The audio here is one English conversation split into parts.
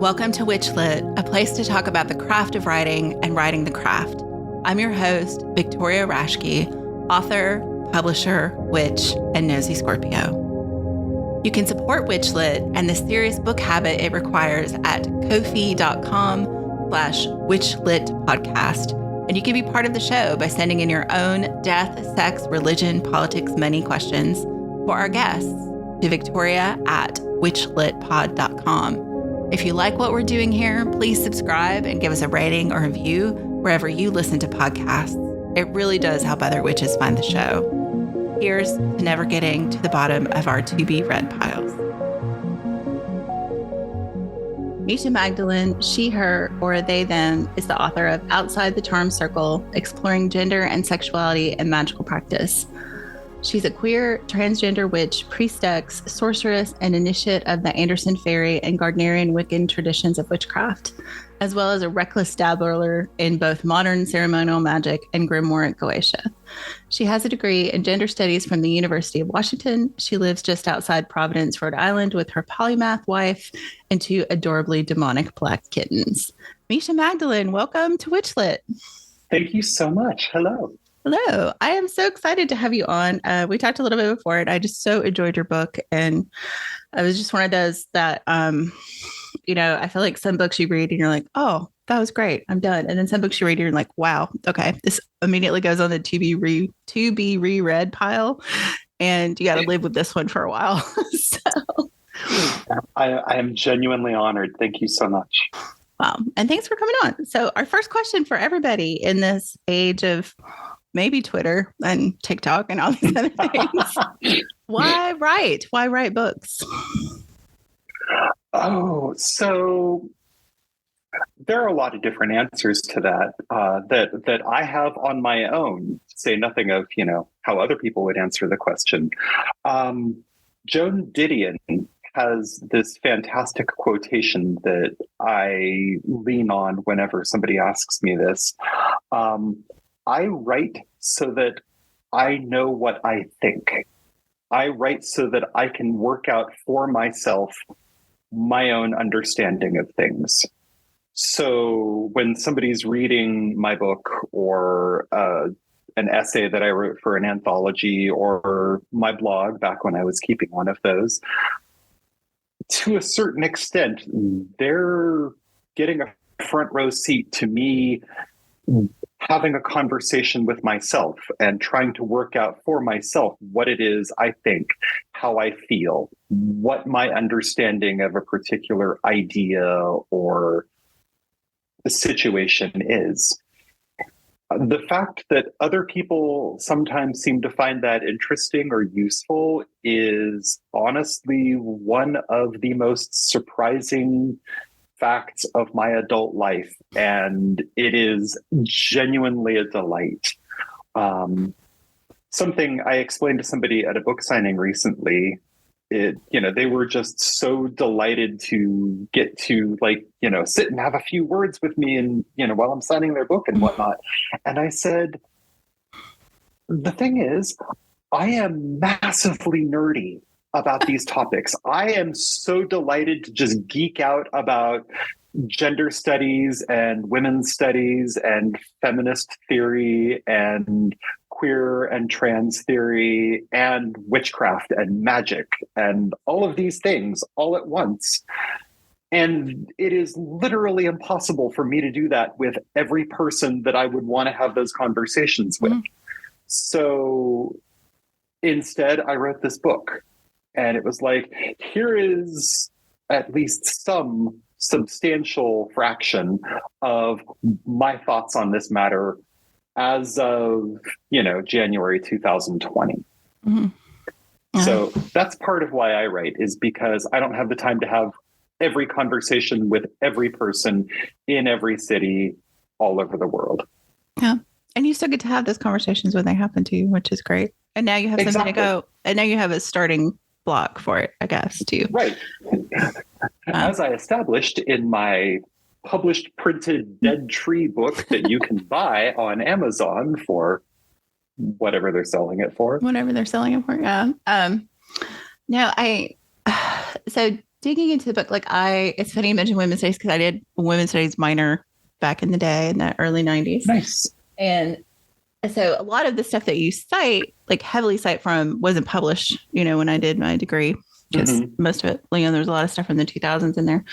Welcome to WitchLit, a place to talk about the craft of writing and writing the craft. I'm your host, Victoria Raschke, author, publisher, witch, and nosy Scorpio. You can support WitchLit and the serious book habit it requires at ko-fi.com/WitchLit podcast. And you can be part of the show by sending in your own death, sex, religion, politics, money questions for our guests to victoria@witchlitpod.com. If you like what we're doing here, please subscribe and give us a rating or review wherever you listen to podcasts. It really does help other witches find the show. Here's to never getting to the bottom of our to-be-read piles. Misha Magdalene, she, her, or they, them, is the author of Outside the Charm Circle, Exploring Gender and Sexuality and Magical Practice. She's a queer, transgender witch, priestess, sorceress, and initiate of the Anderson Fairy and Gardnerian Wiccan traditions of witchcraft, as well as a reckless dabbler in both modern ceremonial magic and grimoire Goetia. She has a degree in gender studies from the University of Washington. She lives just outside Providence, Rhode Island, with her polymath wife and two adorably demonic black kittens. Misha Magdalene, welcome to WitchLit. Thank you so much. Hello. Hello. I am so excited to have you on. We talked a little bit before it. I just so enjoyed your book. And I was just one of those that, I feel like some books you read and you're like, oh, that was great. I'm done. And then some books you read and you're like, wow, okay. This immediately goes on the to be reread pile. And you got to live with this one for a while. So I am genuinely honored. Thank you so much. Wow. And thanks for coming on. So our first question for everybody in this age of maybe Twitter and TikTok and all these other things. Why write? Why write books? Oh, so there are a lot of different answers to that that I have on my own, to say nothing of, how other people would answer the question. Joan Didion has this fantastic quotation that I lean on whenever somebody asks me this. I write so that I know what I think. I write so that I can work out for myself my own understanding of things. So when somebody's reading my book or an essay that I wrote for an anthology or my blog back when I was keeping one of those, to a certain extent, they're getting a front row seat to me having a conversation with myself and trying to work out for myself what it is I think, how I feel, what my understanding of a particular idea or a situation is. The fact that other people sometimes seem to find that interesting or useful is honestly one of the most surprising facts of my adult life, and it is genuinely a delight. Something I explained to somebody at a book signing recently, they were just so delighted to get to sit and have a few words with me and, while I'm signing their book and whatnot. And I said, the thing is, I am massively nerdy about these topics. I am so delighted to just geek out about gender studies and women's studies and feminist theory and queer and trans theory and witchcraft and magic and all of these things all at once. And it is literally impossible for me to do that with every person that I would want to have those conversations with. So instead, I wrote this book. And it was like, here is at least some substantial fraction of my thoughts on this matter as of, January 2020. Mm-hmm. So that's part of why I write, is because I don't have the time to have every conversation with every person in every city all over the world. Yeah. And you still get to have those conversations when they happen to you, which is great. And now you have something to go, and now you have a starting block for it, I guess, too. Right. As I established in my published printed Dead Tree book that you can buy on Amazon for whatever they're selling it for. Whatever they're selling it for, yeah. So digging into the book, like it's funny you mentioned women's studies because I did a women's studies minor back in the day in the early 90s. Nice. And so a lot of the stuff that you cite, like heavily cite from, wasn't published, when I did my degree, because most of it, there's a lot of stuff from the 2000s in there.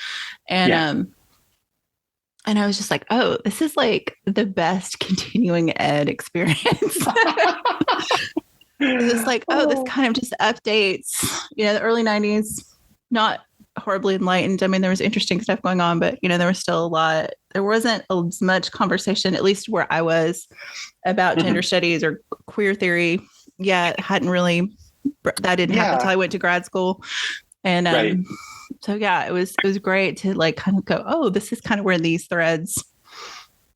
And and I was just like, oh, this is like the best continuing ed experience. It's like, this kind of just updates, the early 90s, not horribly enlightened. I mean, there was interesting stuff going on, but, there was still there wasn't as much conversation, at least where I was, about gender studies or queer theory yet. Hadn't really, that didn't happen until I went to grad school. And so, it was great to like kind of go, oh, this is kind of where these threads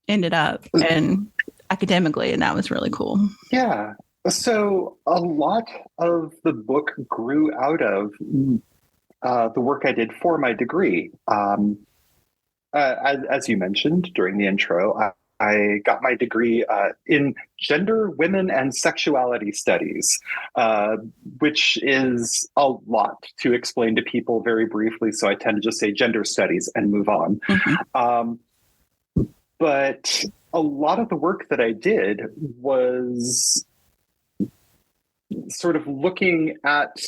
ended up and academically. And that was really cool. Yeah. So a lot of the book grew out of the work I did for my degree. As you mentioned during the intro, I got my degree in gender, women, and sexuality studies, which is a lot to explain to people very briefly. So I tend to just say gender studies and move on. But a lot of the work that I did was sort of looking at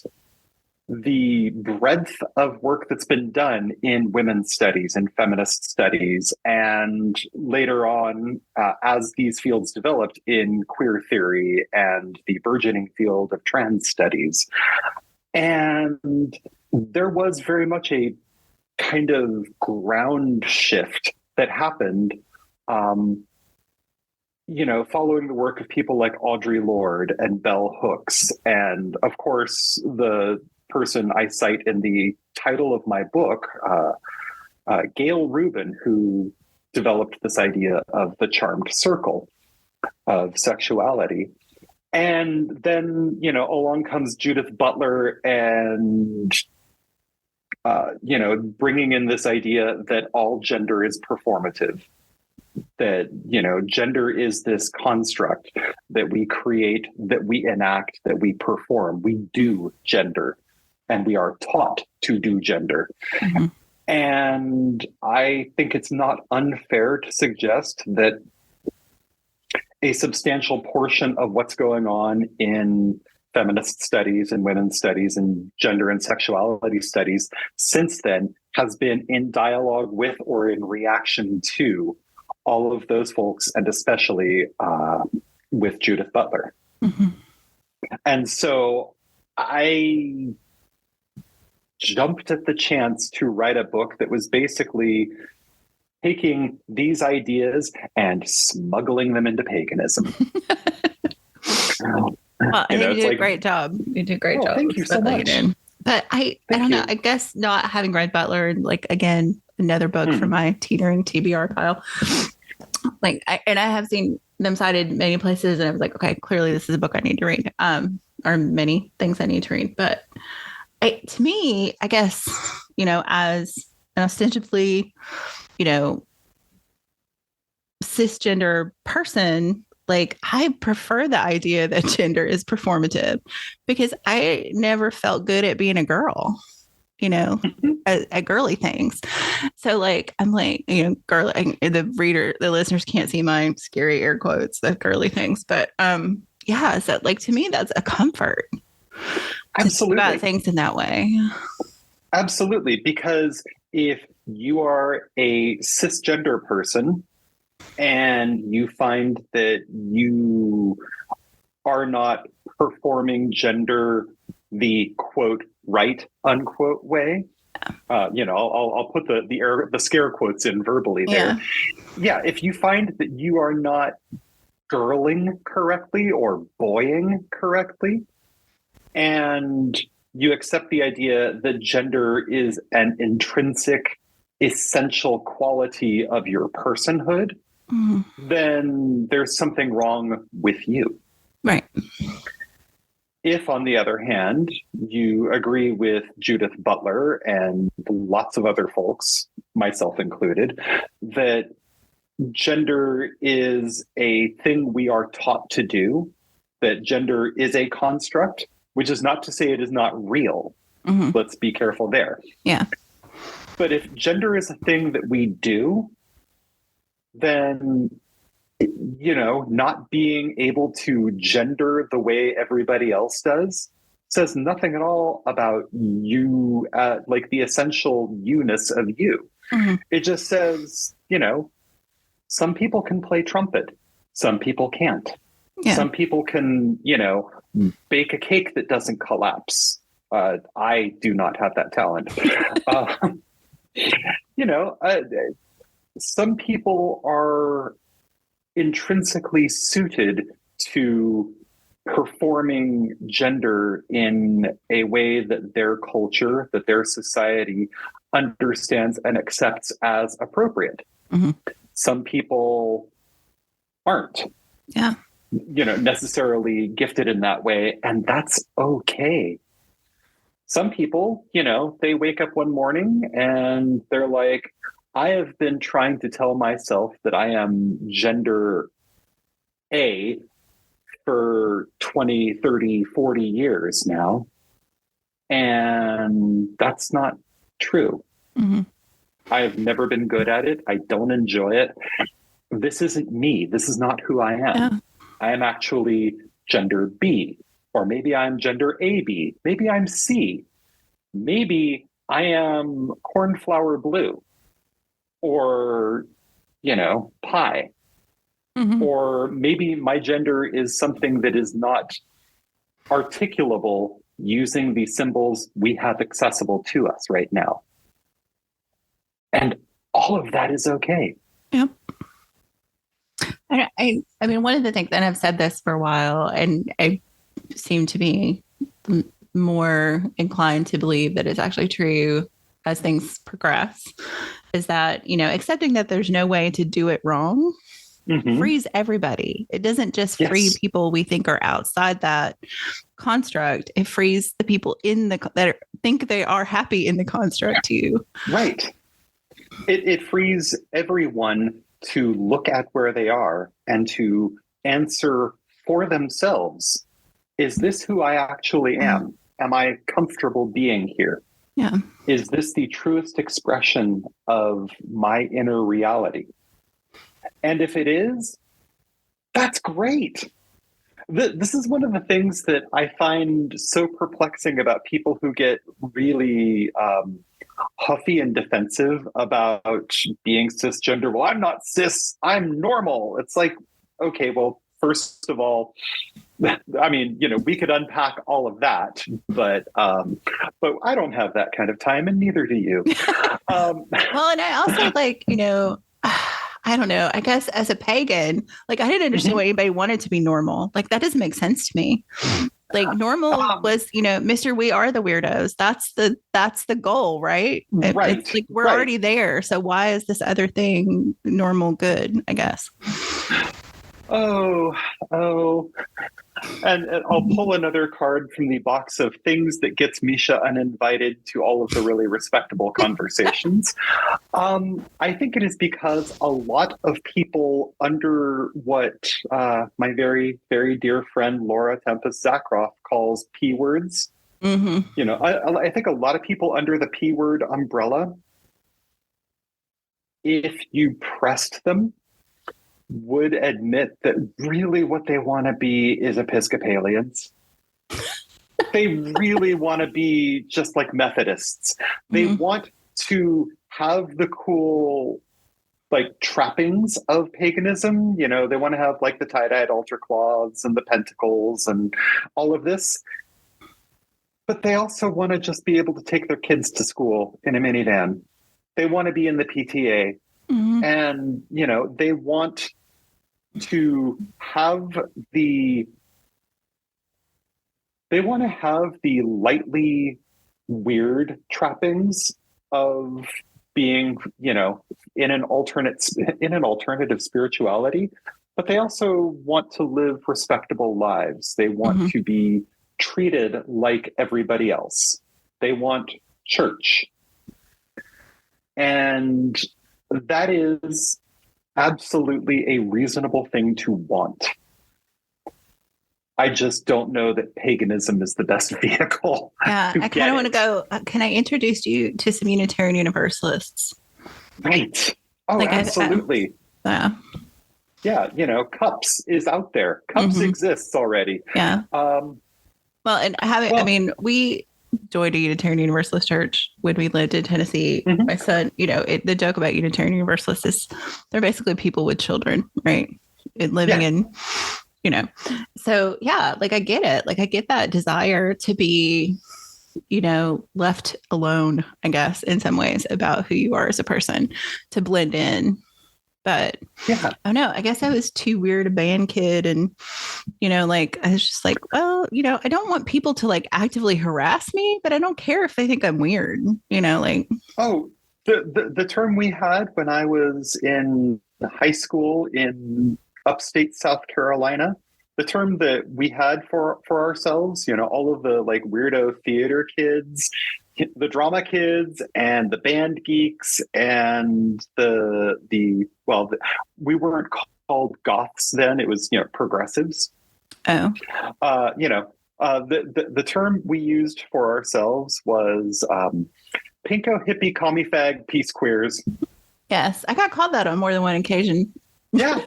the breadth of work that's been done in women's studies and feminist studies, and later on, as these fields developed, in queer theory and the burgeoning field of trans studies. And there was very much a kind of ground shift that happened following the work of people like Audre Lorde and Bell Hooks, and of course the person I cite in the title of my book, Gail Rubin, who developed this idea of the charmed circle of sexuality. And then, along comes Judith Butler and, bringing in this idea that all gender is performative. That, gender is this construct that we create, that we enact, that we perform. We do gender, and we are taught to do gender. And I think it's not unfair to suggest that a substantial portion of what's going on in feminist studies and women's studies and gender and sexuality studies since then has been in dialogue with or in reaction to all of those folks, and especially with Judith Butler. And so I jumped at the chance to write a book that was basically taking these ideas and smuggling them into paganism. Well, I think you did a great job. You did a great job. Thank you so much. But I don't know. I guess not having read Butler, and like, again, another book from my teetering TBR pile. Like, I have seen them cited many places, and I was like, okay, clearly this is a book I need to read. Or many things I need to read. But to me, I guess, as an ostensibly, cisgender person, like, I prefer the idea that gender is performative, because I never felt good at being a girl, at girly things. So like, I'm like, girly, the listeners can't see my scary air quotes, the girly things, but so like, to me, that's a comfort. Absolutely. About things in that way. Absolutely. Because if you are a cisgender person and you find that you are not performing gender the quote right unquote way, I'll put the scare quotes in verbally there. Yeah. If you find that you are not girling correctly or boying correctly, and you accept the idea that gender is an intrinsic, essential quality of your personhood, then there's something wrong with you. Right. If, on the other hand, you agree with Judith Butler and lots of other folks, myself included, that gender is a thing we are taught to do, that gender is a construct, which is not to say it is not real. Let's be careful there. Yeah. But if gender is a thing that we do, then, not being able to gender the way everybody else does says nothing at all about you, like the essential you-ness of you. Mm-hmm. It just says, some people can play trumpet, some people can't. Yeah. Some people can, bake a cake that doesn't collapse. I do not have that talent. Some people are intrinsically suited to performing gender in a way that their culture, that their society understands and accepts as appropriate. Mm-hmm. Some people aren't. Yeah. Necessarily gifted in that way, and that's okay. Some people, they wake up one morning and they're like, I have been trying to tell myself that I am gender A for 20, 30, 40 years now, and that's not true. Mm-hmm. I have never been good at it. I don't enjoy it. This isn't me. This is not who I am. Yeah. I am actually gender B, or maybe I'm gender AB. Maybe I'm C. Maybe I am cornflower blue, or, pie. Mm-hmm. Or maybe my gender is something that is not articulable using the symbols we have accessible to us right now. And all of that is okay. Yep. I mean, one of the things, and I've said this for a while, and I seem to be more inclined to believe that it's actually true as things progress, is that, accepting that there's no way to do it wrong frees everybody. It doesn't just free people we think are outside that construct. It frees the people that think they are happy in the construct too. Right. It frees everyone to look at where they are and to answer for themselves. Is this who I actually am? Am I comfortable being here? Yeah. Is this the truest expression of my inner reality? And if it is, that's great. This is one of the things that I find so perplexing about people who get really huffy and defensive about being cisgender. Well, I'm not cis, I'm normal. It's like, okay, well, first of all, I mean, we could unpack all of that, but I don't have that kind of time, and neither do you. Well, and I also I don't know. I guess as a pagan, I didn't understand why anybody wanted to be normal. That doesn't make sense to me. Normal was, Mr. We are the weirdos. That's the goal, right? Right. It's we're already there. So why is this other thing normal good, I guess? Oh. And I'll pull another card from the box of things that gets Misha uninvited to all of the really respectable conversations. I think it is because a lot of people under what my very, very dear friend Laura Tempest Zakroff calls P words. Mm-hmm. I think a lot of people under the P word umbrella, if you pressed them, would admit that really what they want to be is Episcopalians. They really want to be just like Methodists. They want to have the cool trappings of paganism. They want to have the tie-dyed altar cloths and the pentacles and all of this. But they also want to just be able to take their kids to school in a minivan. They want to be in the PTA. And, they want to have the lightly weird trappings of being, in an alternative spirituality, but they also want to live respectable lives. They want to be treated like everybody else. They want church. And that is absolutely a reasonable thing to want. I just don't know that paganism is the best vehicle. Yeah, I kind of want to go. Can I introduce you to some Unitarian Universalists? Right. Oh, Like, absolutely. Yeah. Yeah, Cups is out there. Cups exists already. Yeah. Well, and I mean, we joined a Unitarian Universalist church when we lived in Tennessee. My son, the joke about Unitarian Universalists is they're basically people with children, right? Living in, so yeah, like I get it. Like I get that desire to be, left alone, I guess, in some ways about who you are as a person, to blend in. But yeah, I don't know. I guess I was too weird a band kid. And, like, I was just like, well, I don't want people to like actively harass me, but I don't care if they think I'm weird, like. Oh, the term we had when I was in high school in upstate South Carolina, the term that we had for ourselves, all of the like weirdo theater kids, the drama kids and the band geeks and we weren't called goths then, it was progressives. Oh. The term we used for ourselves was pinko hippie commie fag peace queers. Yes, I got called that on more than one occasion. Yeah.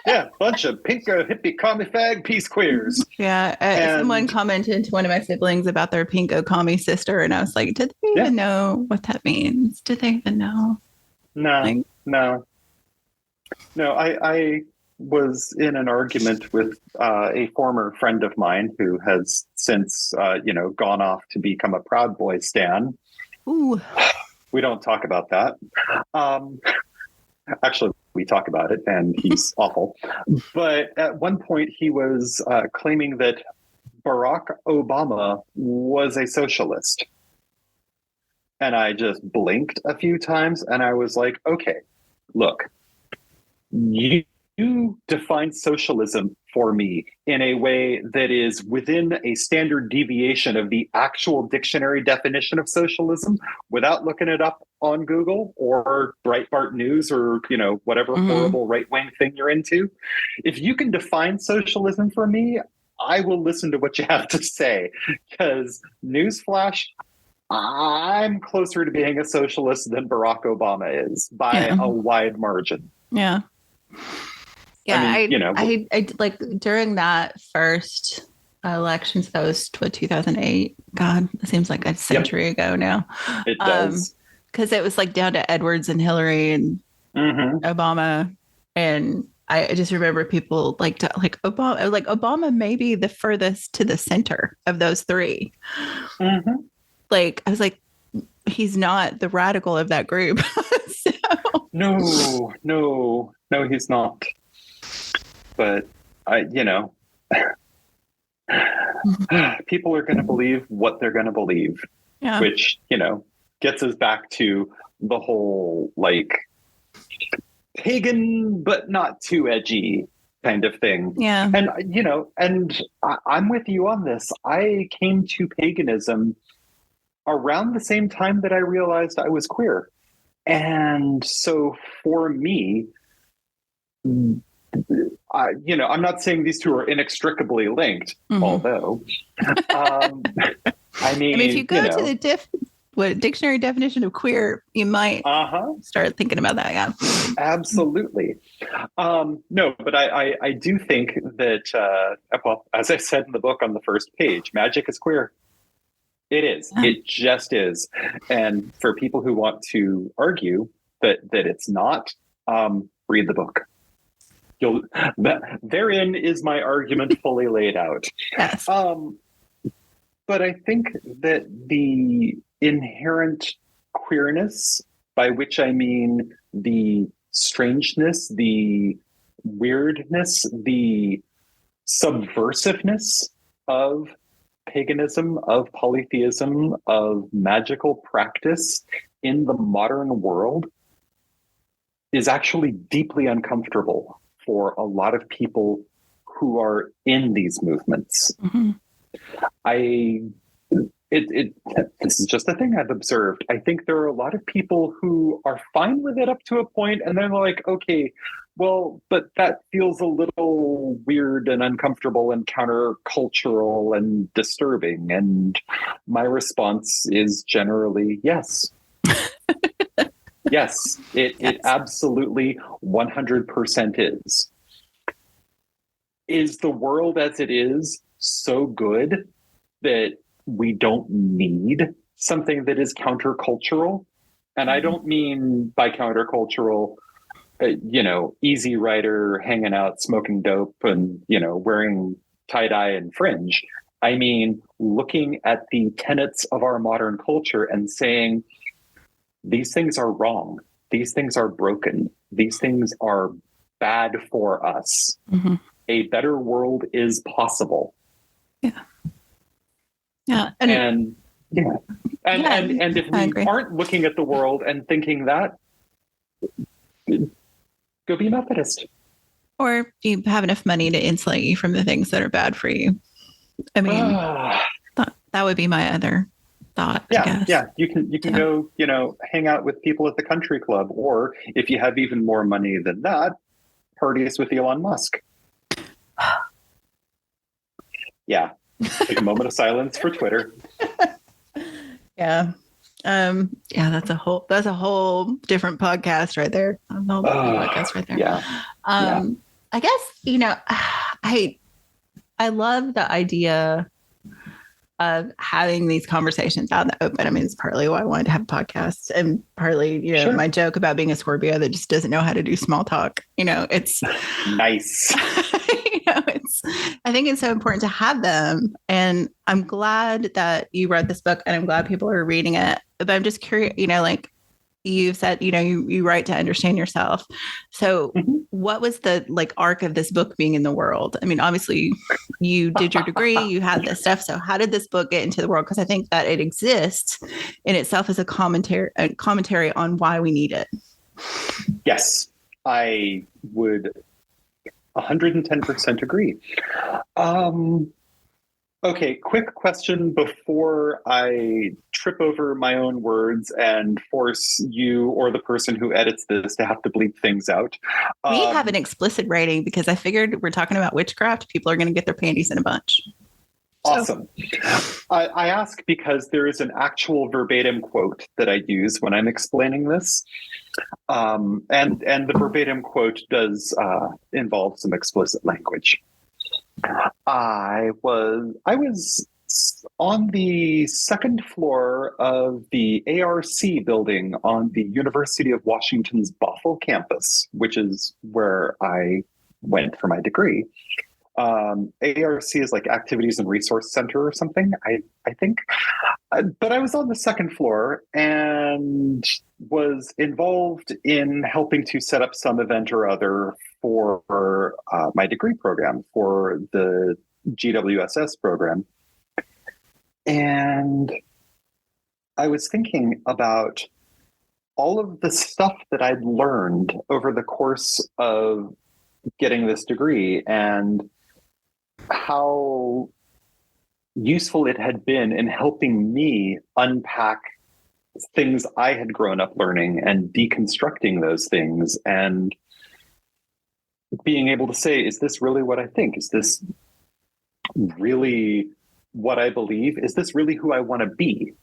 Yeah, bunch of pinko hippie commie fag peace queers. Yeah, someone commented to one of my siblings about their pinko commie sister, and I was like, "Did they even know what that means? Did they even know?" No. I was in an argument with a former friend of mine who has since, gone off to become a Proud Boy stan. Ooh. We don't talk about that. Actually, we talk about it, and he's awful. But at one point, he was claiming that Barack Obama was a socialist. And I just blinked a few times, and I was like, okay, look, you define socialism for me in a way that is within a standard deviation of the actual dictionary definition of socialism without looking it up on Google or Breitbart News or, whatever horrible right-wing thing you're into. If you can define socialism for me, I will listen to what you have to say, because newsflash, I'm closer to being a socialist than Barack Obama is by a wide margin. Yeah. Yeah, I like during that first election, so that was 2008. God, it seems like a century ago now. It does. Because it was like down to Edwards and Hillary and Obama. And I just remember people Obama may be the furthest to the center of those three. Like, I was like, he's not the radical of that group. No, he's not. But people are going to believe what they're going to believe, which, gets us back to the whole like pagan, but not too edgy kind of thing. Yeah. And, I'm with you on this. I came to paganism around the same time that I realized I was queer. And so for me, I'm not saying these two are inextricably linked, although, I mean, if you go to the dictionary definition of queer, you might start thinking about that. Yeah, absolutely. No, but I do think that, as I said in the book on the first page, magic is queer. It is. It just is. And for people who want to argue that it's not, read the book. Therein is my argument fully laid out. Yes. But I think that the inherent queerness, by which I mean the strangeness, the weirdness, the subversiveness of paganism, of polytheism, of magical practice in the modern world is actually deeply uncomfortable for a lot of people who are in these movements. This is just a thing I've observed. I think there are a lot of people who are fine with it up to a point, and then they're like, okay, Well, but that feels a little weird and uncomfortable and countercultural and disturbing. And my response is generally yes. Yes, it absolutely 100% is. Is the world as it is so good that we don't need something that is countercultural? And I don't mean by countercultural, easy rider hanging out, smoking dope and, wearing tie-dye and fringe. I mean, looking at the tenets of our modern culture and saying, these things are wrong. These things are broken. These things are bad for us. Mm-hmm. A better world is possible. Yeah. Yeah. And if we aren't looking at the world and thinking that, go be Methodist. Or you have enough money to insulate you from the things that are bad for you. I mean, that would be my other thought. Yeah, I guess. yeah. You can go, hang out with people at the country club, or if you have even more money than that, parties with Elon Musk. Yeah. Take a moment of silence for Twitter. Yeah. Yeah, that's a whole different podcast right there. Podcast right there. Yeah. I guess, I love the idea of having these conversations out in the open. I mean, it's partly why I wanted to have a podcast, and partly, sure, my joke about being a Scorpio that just doesn't know how to do small talk. It's nice. I think it's so important to have them. And I'm glad that you read this book, and I'm glad people are reading it. But I'm just curious, like you've said, you write to understand yourself. So what was the arc of this book being in the world? I mean, obviously you did your degree, you had this stuff. So how did this book get into the world? Because I think that it exists in itself as a commentary on why we need it. Yes, I would 110% agree. Okay, quick question before I trip over my own words and force you or the person who edits this to have to bleep things out. We have an explicit rating because I figured we're talking about witchcraft. People are going to get their panties in a bunch. Awesome. I ask because there is an actual verbatim quote that I use when I'm explaining this. And the verbatim quote does involve some explicit language. I was on the second floor of the ARC building on the University of Washington's Bothell campus, which is where I went for my degree. ARC is like Activities and Resource Center or something, I think. But I was on the second floor and was involved in helping to set up some event or other for my degree program, for the GWSS program. And I was thinking about all of the stuff that I'd learned over the course of getting this degree and how useful it had been in helping me unpack things I had grown up learning and deconstructing those things and being able to say, is this really what I think? Is this really what I believe? Is this really who I want to be?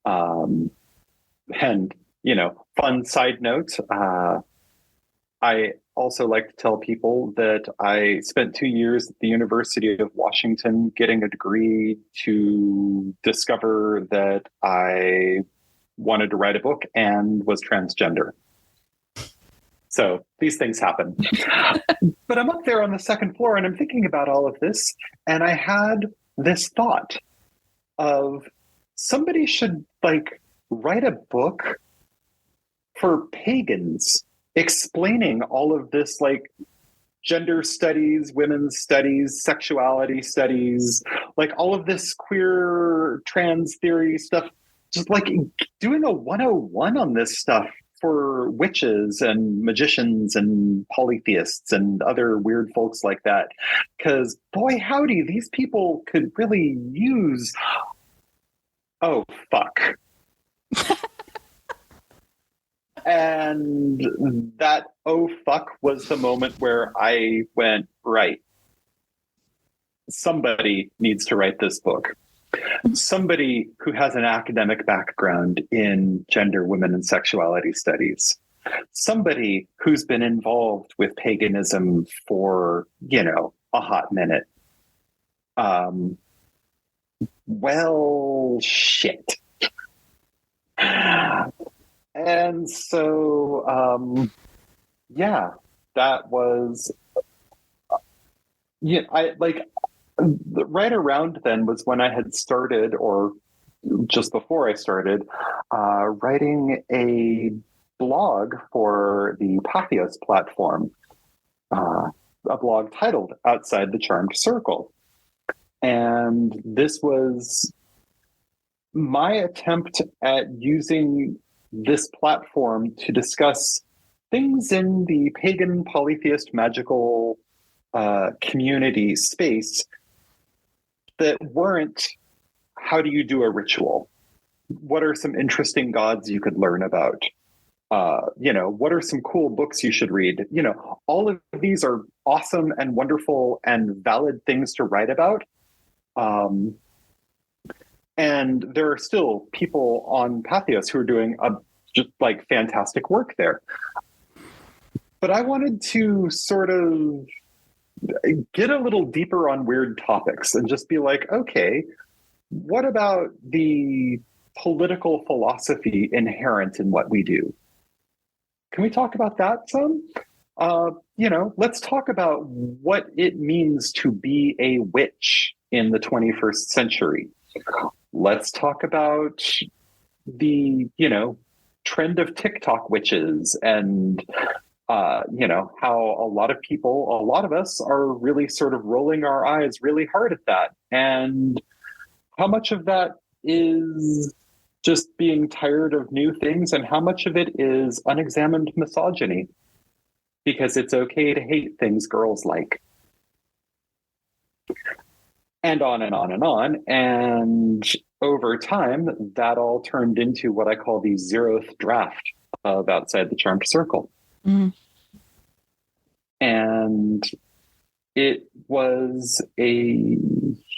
And, fun side note, I also like to tell people that I spent 2 years at the University of Washington getting a degree to discover that I wanted to write a book and was transgender. So these things happen. But I'm up there on the second floor and I'm thinking about all of this. And I had this thought of somebody should write a book for pagans explaining all of this gender studies, women's studies, sexuality studies, all of this queer trans theory stuff, just doing a 101 on this stuff for witches and magicians and polytheists and other weird folks like that. Because boy, howdy, these people could really use, oh, fuck. And that oh fuck was the moment where I went, right, somebody needs to write this book. Somebody who has an academic background in gender, women, and sexuality studies. Somebody who's been involved with paganism for, a hot minute. Well, shit. And so, that was, right around then was when I had started, or just before I started, writing a blog for the Pathos platform, a blog titled Outside the Charmed Circle. And this was my attempt at using this platform to discuss things in the pagan, polytheist, magical community space that weren't, how do you do a ritual? What are some interesting gods you could learn about? What are some cool books you should read? All of these are awesome and wonderful and valid things to write about. And there are still people on Pathos who are doing just like fantastic work there. But I wanted to sort of get a little deeper on weird topics and just be like, okay, what about the political philosophy inherent in what we do? Can we talk about that some? Let's talk about what it means to be a witch in the 21st century. Let's talk about the, trend of TikTok witches and, how a lot of us are really sort of rolling our eyes really hard at that. And how much of that is just being tired of new things and how much of it is unexamined misogyny, because it's okay to hate things girls like. And on and on and on. And over time, that all turned into what I call the 0th draft of Outside the Charmed Circle. Mm-hmm. And it was a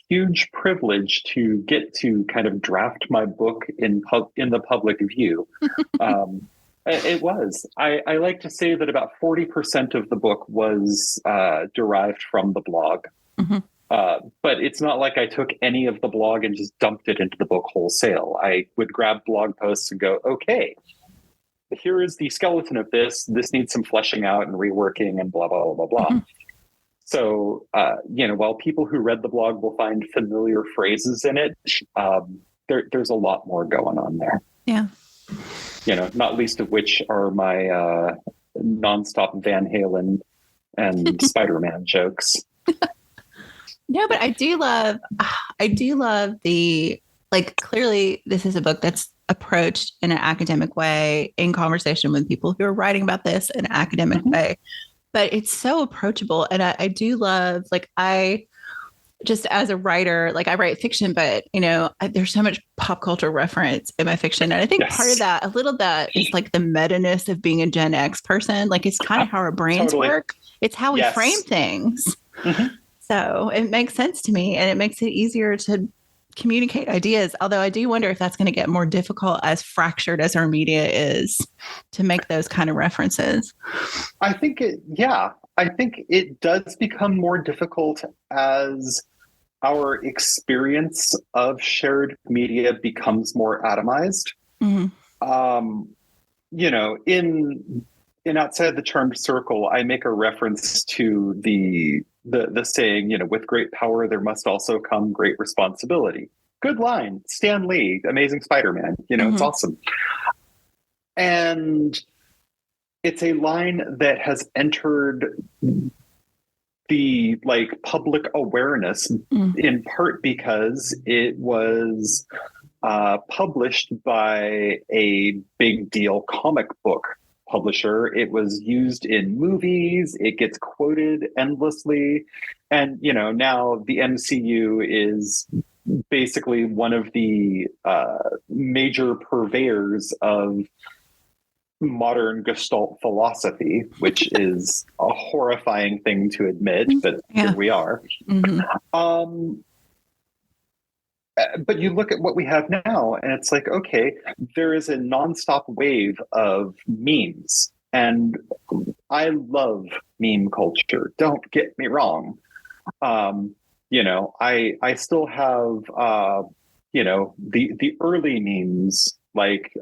huge privilege to get to kind of draft my book in the public view. It was. I like to say that about 40% of the book was derived from the blog. Mm-hmm. But it's not like I took any of the blog and just dumped it into the book wholesale. I would grab blog posts and go, okay, here is the skeleton of this. This needs some fleshing out and reworking and blah, blah, blah, blah, blah. Mm-hmm. So, while people who read the blog will find familiar phrases in it, there's a lot more going on there. Yeah. Not least of which are my nonstop Van Halen and Spider-Man jokes. No, but I do love the, clearly this is a book that's approached in an academic way in conversation with people who are writing about this in an academic mm-hmm. way, but it's so approachable. And I do love, I just as a writer, I write fiction, but there's so much pop culture reference in my fiction. And I think part of that, a little of that is the meta-ness of being a Gen X person. It's kind of how our brains work. It's how we frame things. Mm-hmm. So it makes sense to me, and it makes it easier to communicate ideas. Although I do wonder if that's going to get more difficult as fractured as our media is to make those kind of references. I think it does become more difficult as our experience of shared media becomes more atomized. Mm-hmm. In Outside the Charmed Circle, I make a reference to the saying, with great power, there must also come great responsibility. Good line. Stan Lee, Amazing Spider-Man. Mm-hmm. It's awesome. And it's a line that has entered the public awareness in part because it was published by a big deal comic book publisher. It was used in movies. It gets quoted endlessly. And, now the MCU is basically one of the major purveyors of modern Gestalt philosophy, which is a horrifying thing to admit, but here we are. But you look at what we have now, and it's like, okay, there is a nonstop wave of memes, and I love meme culture. Don't get me wrong. I still have the early memes like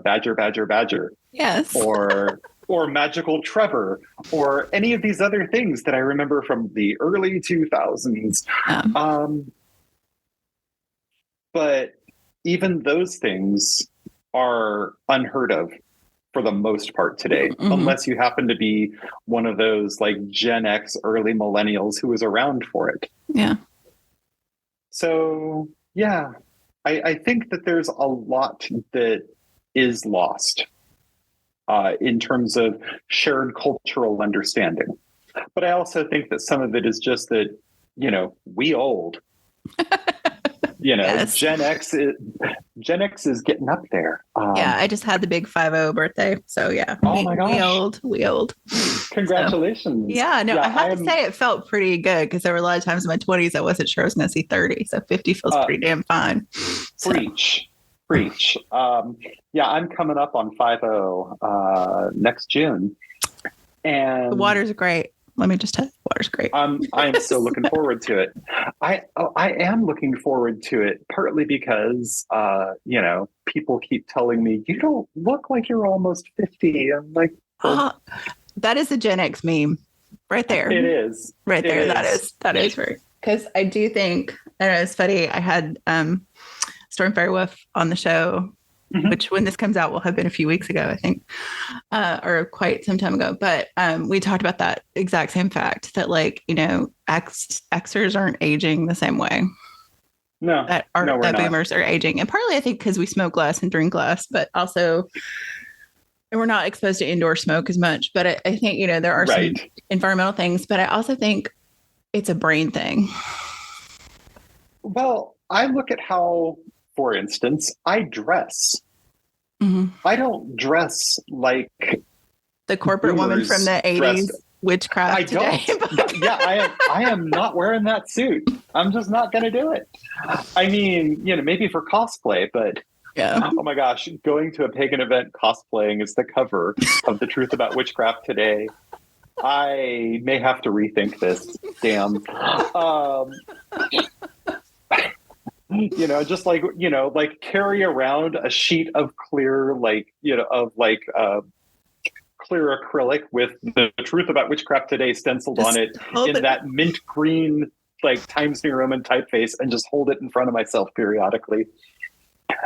Badger, Badger, Badger. Yes. Or Magical Trevor, or any of these other things that I remember from the early 2000s. But even those things are unheard of for the most part today, unless you happen to be one of those like Gen X, early millennials who was around for it. Yeah. So, yeah, I think that there's a lot that is lost in terms of shared cultural understanding. But I also think that some of it is just that, we old. Yes. Gen X is getting up there. Yeah, I just had the big 50 birthday. So yeah. Oh my gosh. We old. Congratulations. So, I have to say it felt pretty good because there were a lot of times in my 20s I wasn't sure I was going to see 30. So 50 feels pretty damn fine. Preach. I'm coming up on 50 next June. And the water's great. Let me just tell you, water's great. I am so looking forward to it. I am looking forward to it partly because people keep telling me you don't look like you're almost 50. I'm like, that is a Gen X meme right there. It is right there. That is very, because I do think, I know it's funny. I had Storm Fairwolf on the show, which when this comes out will have been a few weeks ago, I think, or quite some time ago. But we talked about that exact same fact that, like, Xers aren't aging the same way. No, that boomers are aging. And partly I think because we smoke less and drink less, but also we're not exposed to indoor smoke as much. But I think, there are some environmental things, but I also think it's a brain thing. Well, I look at how, for instance, I dress. I don't dress like the corporate woman from the 80s witchcraft. I don't. I am not wearing that suit. I'm just not going to do it. I mean, maybe for cosplay, but oh my gosh, going to a pagan event cosplaying as the cover of The Truth About Witchcraft Today. I may have to rethink this. Damn. Just like carry around a sheet of clear, clear acrylic with The Truth About Witchcraft Today stenciled on it in that mint green, like Times New Roman typeface, and just hold it in front of myself periodically.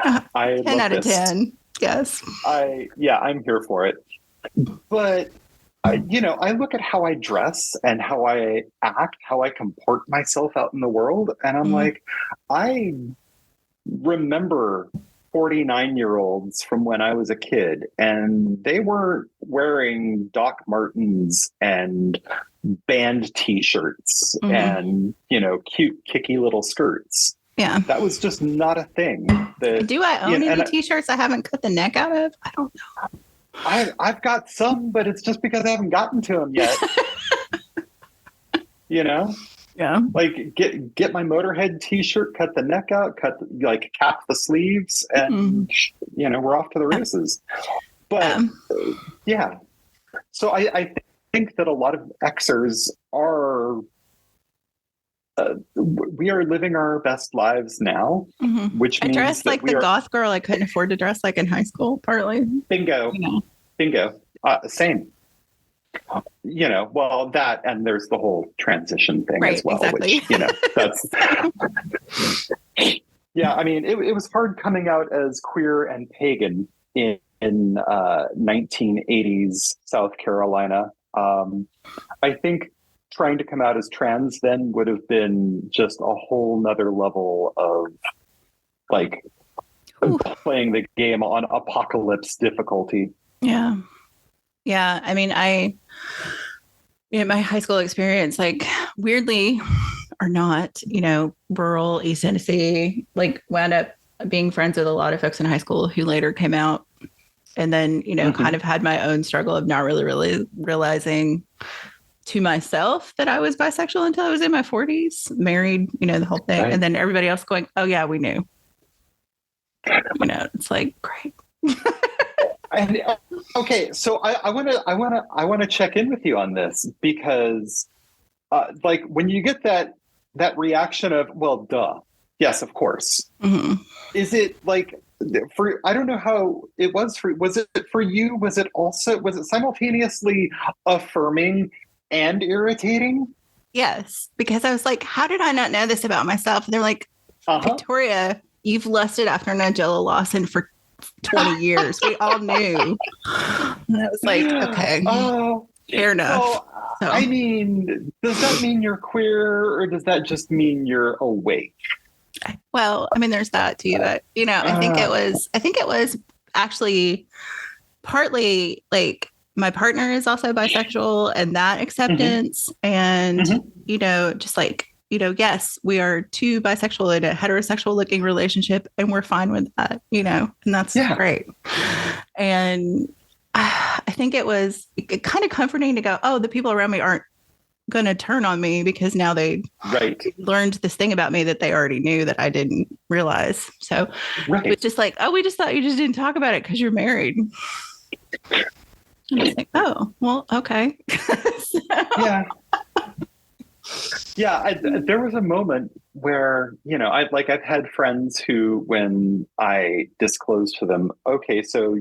10 out of 10. Yes. I'm here for it. But I look at how I dress and how I act, how I comport myself out in the world. And I'm like, I remember 49-year-olds from when I was a kid, and they were wearing Doc Martens and band T-shirts and, cute, kicky little skirts. Yeah. That was just not a thing. Do I own any T-shirts I haven't cut the neck out of? I don't know. I've got some, but it's just because I haven't gotten to them yet. Yeah. Like get my Motorhead T-shirt, cut the neck out, cap the sleeves, and we're off to the races. But so I think that a lot of Xers are. We are living our best lives now, which means I dress like the goth girl I couldn't afford to dress like in high school, partly. Bingo. Same. Well, that, and there's the whole transition thing as well, exactly. which, that's... Yeah, I mean, it was hard coming out as queer and pagan in 1980s South Carolina. I think trying to come out as trans then would have been just a whole nother level of playing the game on apocalypse difficulty. Yeah. I mean, my high school experience, weirdly or not, rural East Tennessee, wound up being friends with a lot of folks in high school who later came out And then, kind of had my own struggle of not really realizing to myself that I was bisexual until I was in my 40s, married, the whole thing. Right. And then everybody else going, oh, yeah, we knew. It's like, great. And, okay, so I want to check in with you on this because, like, when you get that reaction of, well, duh, yes, of course. Mm-hmm. Is it like for? I don't know how it was for. Was it for you? Was it simultaneously affirming and irritating? Yes, because I was like, how did I not know this about myself? And they're like, Victoria, you've lusted after Nigella Lawson for 20 years. We all knew. And I was like, okay, fair enough. So, I mean, does that mean you're queer or does that just mean you're awake? Well, I mean, there's that too, but I think it was actually partly like my partner is also bisexual and that acceptance and, just like, yes, we are two bisexual in a heterosexual looking relationship and we're fine with that, and that's great. And I think it was kind of comforting to go, oh, the people around me aren't going to turn on me because now they learned this thing about me that they already knew that I didn't realize. So it's just like, oh, we just thought you just didn't talk about it because you're married. And I was like, oh, well, okay. Yeah. Yeah, there was a moment where, I've had friends who, when I disclosed to them, okay, so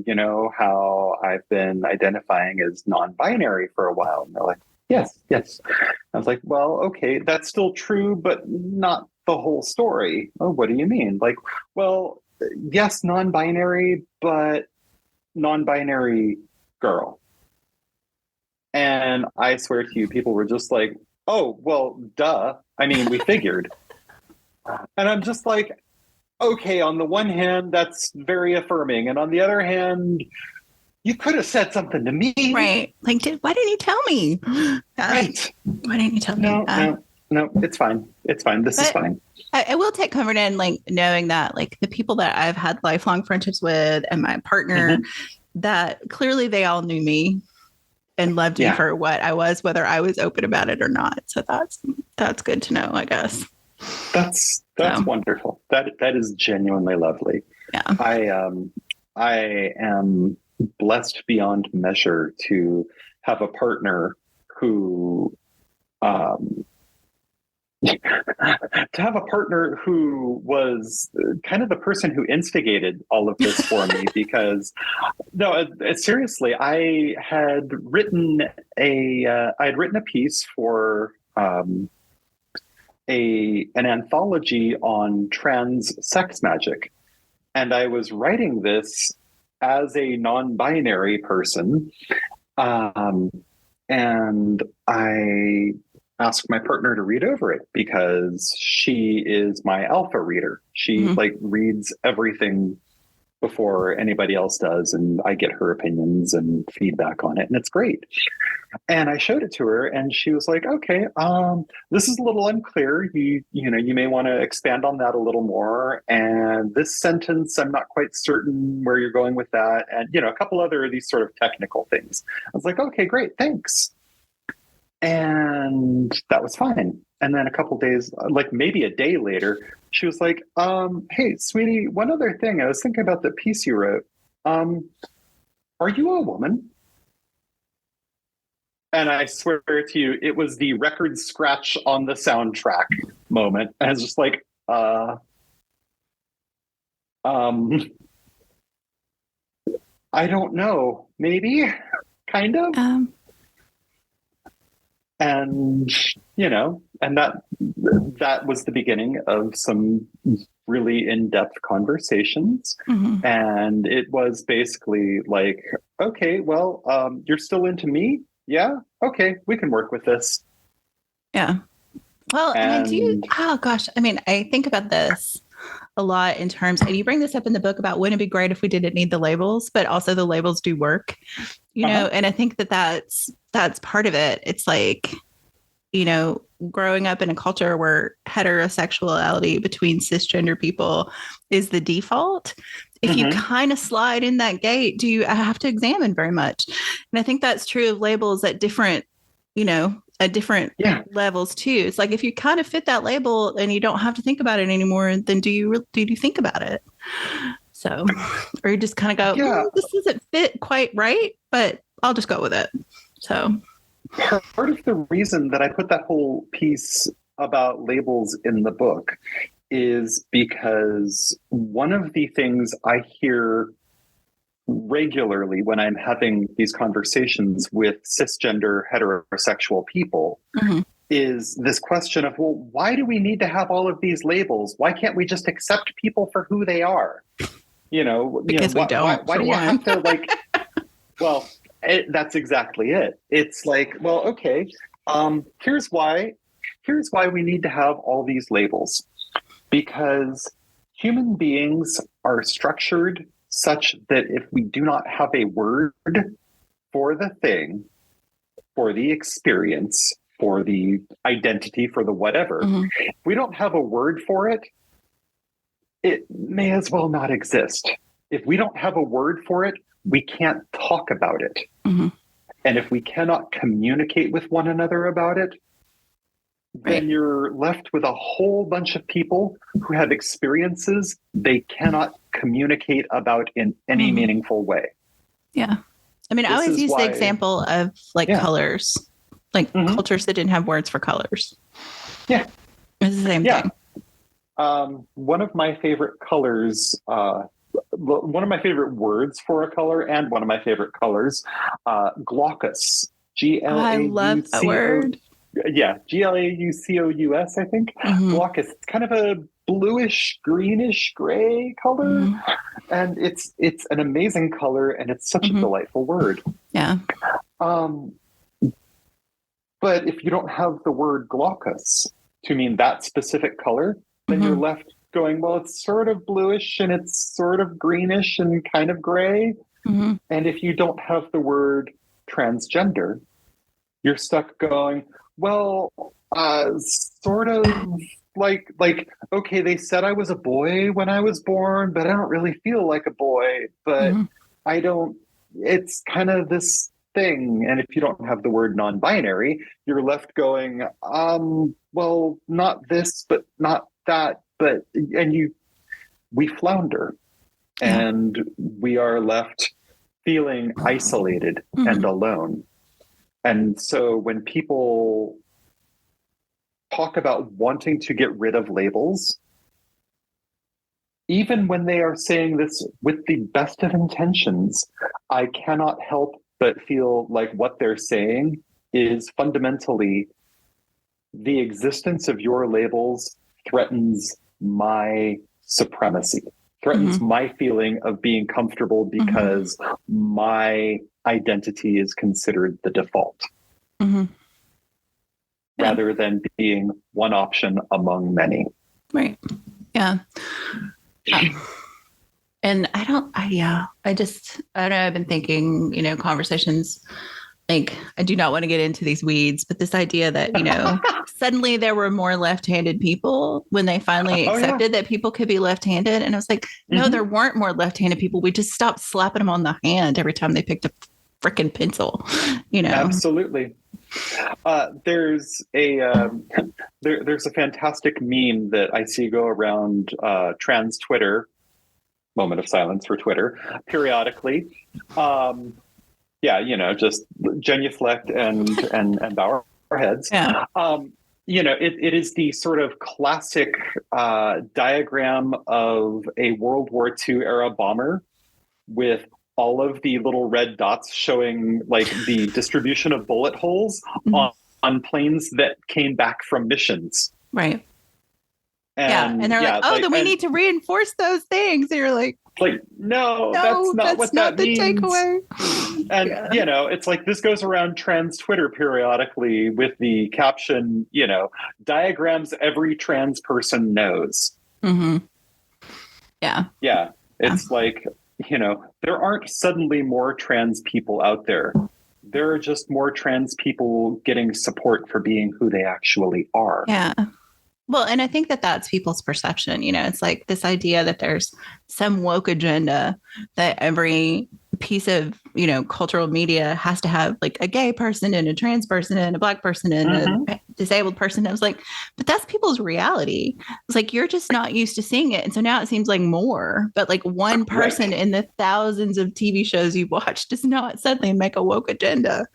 how I've been identifying as non-binary for a while. And they're like, yes. I was like, well, okay, that's still true, but not the whole story. Oh, what do you mean? Like, well, yes, non-binary, but non-binary girl. And I swear to you, people were just like, oh, well, duh. I mean, we figured. And I'm just like, okay, on the one hand, that's very affirming. And on the other hand, you could have said something to me. Right. Like, why didn't you tell me? Right. Why didn't you tell me? No, it's fine. It's fine. This is fine. I will take comfort in like knowing that like the people that I've had lifelong friendships with and my partner, that clearly they all knew me and loved me for what I was, whether I was open about it or not. So that's good to know, I guess. That's wonderful. That is genuinely lovely. Yeah. I am blessed beyond measure to have a partner who was kind of the person who instigated all of this for me because seriously, I had written a piece for an anthology on trans sex magic, and I was writing this as a non-binary person, and I asked my partner to read over it because she is my alpha reader. She reads everything before anybody else does, and I get her opinions and feedback on it, and it's great. And I showed it to her, and she was like, "Okay, this is a little unclear. You may want to expand on that a little more. And this sentence, I'm not quite certain where you're going with that, and a couple other of these sort of technical things." I was like, "Okay, great, thanks." And that was fine. And then a couple days, like maybe a day later, she was like, "Hey, sweetie, one other thing. I was thinking about the piece you wrote. Are you a woman?" And I swear to you, it was the record scratch on the soundtrack moment. And I was just like, I don't know, maybe, kind of. And, and that was the beginning of some really in-depth conversations. And it was basically like, okay, well, you're still into me? Yeah. Okay. We can work with this. Yeah. Well, and I think about this a lot in terms, and you bring this up in the book about wouldn't it be great if we didn't need the labels, but also the labels do work, and I think that's part of it. It's like, growing up in a culture where heterosexuality between cisgender people is the default, if you kind of slide in that gate, do you have to examine very much? And I think that's true of labels at different, at different levels too. It's like if you kind of fit that label and you don't have to think about it anymore, then do you think about it? So, or you just kind of go, this doesn't fit quite right, but I'll just go with it. So part of the reason that I put that whole piece about labels in the book is because one of the things I hear regularly when I'm having these conversations with cisgender heterosexual people is this question of, well, why do we need to have all of these labels? Why can't we just accept people for who they are? Because we don't. Why do you have to well, that's exactly it. It's like, well, okay, here's why we need to have all these labels. Because human beings are structured such that if we do not have a word for the thing, for the experience, for the identity, for the whatever, if we don't have a word for it, it may as well not exist. If we don't have a word for it, we can't talk about it. And if we cannot communicate with one another about it, then you're left with a whole bunch of people who have experiences they cannot communicate about in any meaningful way. Yeah. I mean, I always use the example of colors, cultures that didn't have words for colors. Yeah. It's the same thing. One of my favorite colors, one of my favorite words for a color and one of my favorite colors, glaucous. Glaucous. I love that word. Yeah, Glaucous, I think. Glaucous. It's kind of a bluish, greenish, gray color. And it's an amazing color, and it's such a delightful word. Yeah. But if you don't have the word glaucous to mean that specific color, then you're left going, well, it's sort of bluish and it's sort of greenish and kind of gray. And if you don't have the word transgender, you're stuck going, well, sort of like, okay, they said I was a boy when I was born, but I don't really feel like a boy, but I don't, it's kind of this thing. And if you don't have the word non-binary, you're left going, well, not this, but not that, but, and we flounder and we are left feeling isolated and alone. And so when people talk about wanting to get rid of labels, even when they are saying this with the best of intentions, I cannot help but feel like what they're saying is fundamentally the existence of your labels threatens my supremacy, threatens my feeling of being comfortable because my identity is considered the default rather than being one option among many. Right. Yeah. And I don't know. I've been thinking, conversations, like, I do not want to get into these weeds, but this idea that, suddenly there were more left-handed people when they finally accepted that people could be left-handed. And I was like, no, there weren't more left-handed people. We just stopped slapping them on the hand every time they picked a freaking pencil, Absolutely. There's a fantastic meme that I see go around trans Twitter, moment of silence for Twitter, periodically. Just genuflect and bow our heads. Yeah. It is the sort of classic diagram of a World War II era bomber with all of the little red dots showing like the distribution of bullet holes on planes that came back from missions. Right. And they're like, then we need to reinforce those things. And you're like, no, that's not what that the means. Takeaway. And, it's like this goes around trans Twitter periodically with the caption, diagrams every trans person knows. Yeah. Yeah. It's like, there aren't suddenly more trans people out there. There are just more trans people getting support for being who they actually are. Yeah. Well, and I think that that's people's perception. It's like this idea that there's some woke agenda that every piece of, cultural media has to have like a gay person and a trans person and a black person and a disabled person. I was like, but that's people's reality. It's like, you're just not used to seeing it. And so now it seems like more, but like one person in the thousands of TV shows you watch does not suddenly make a woke agenda.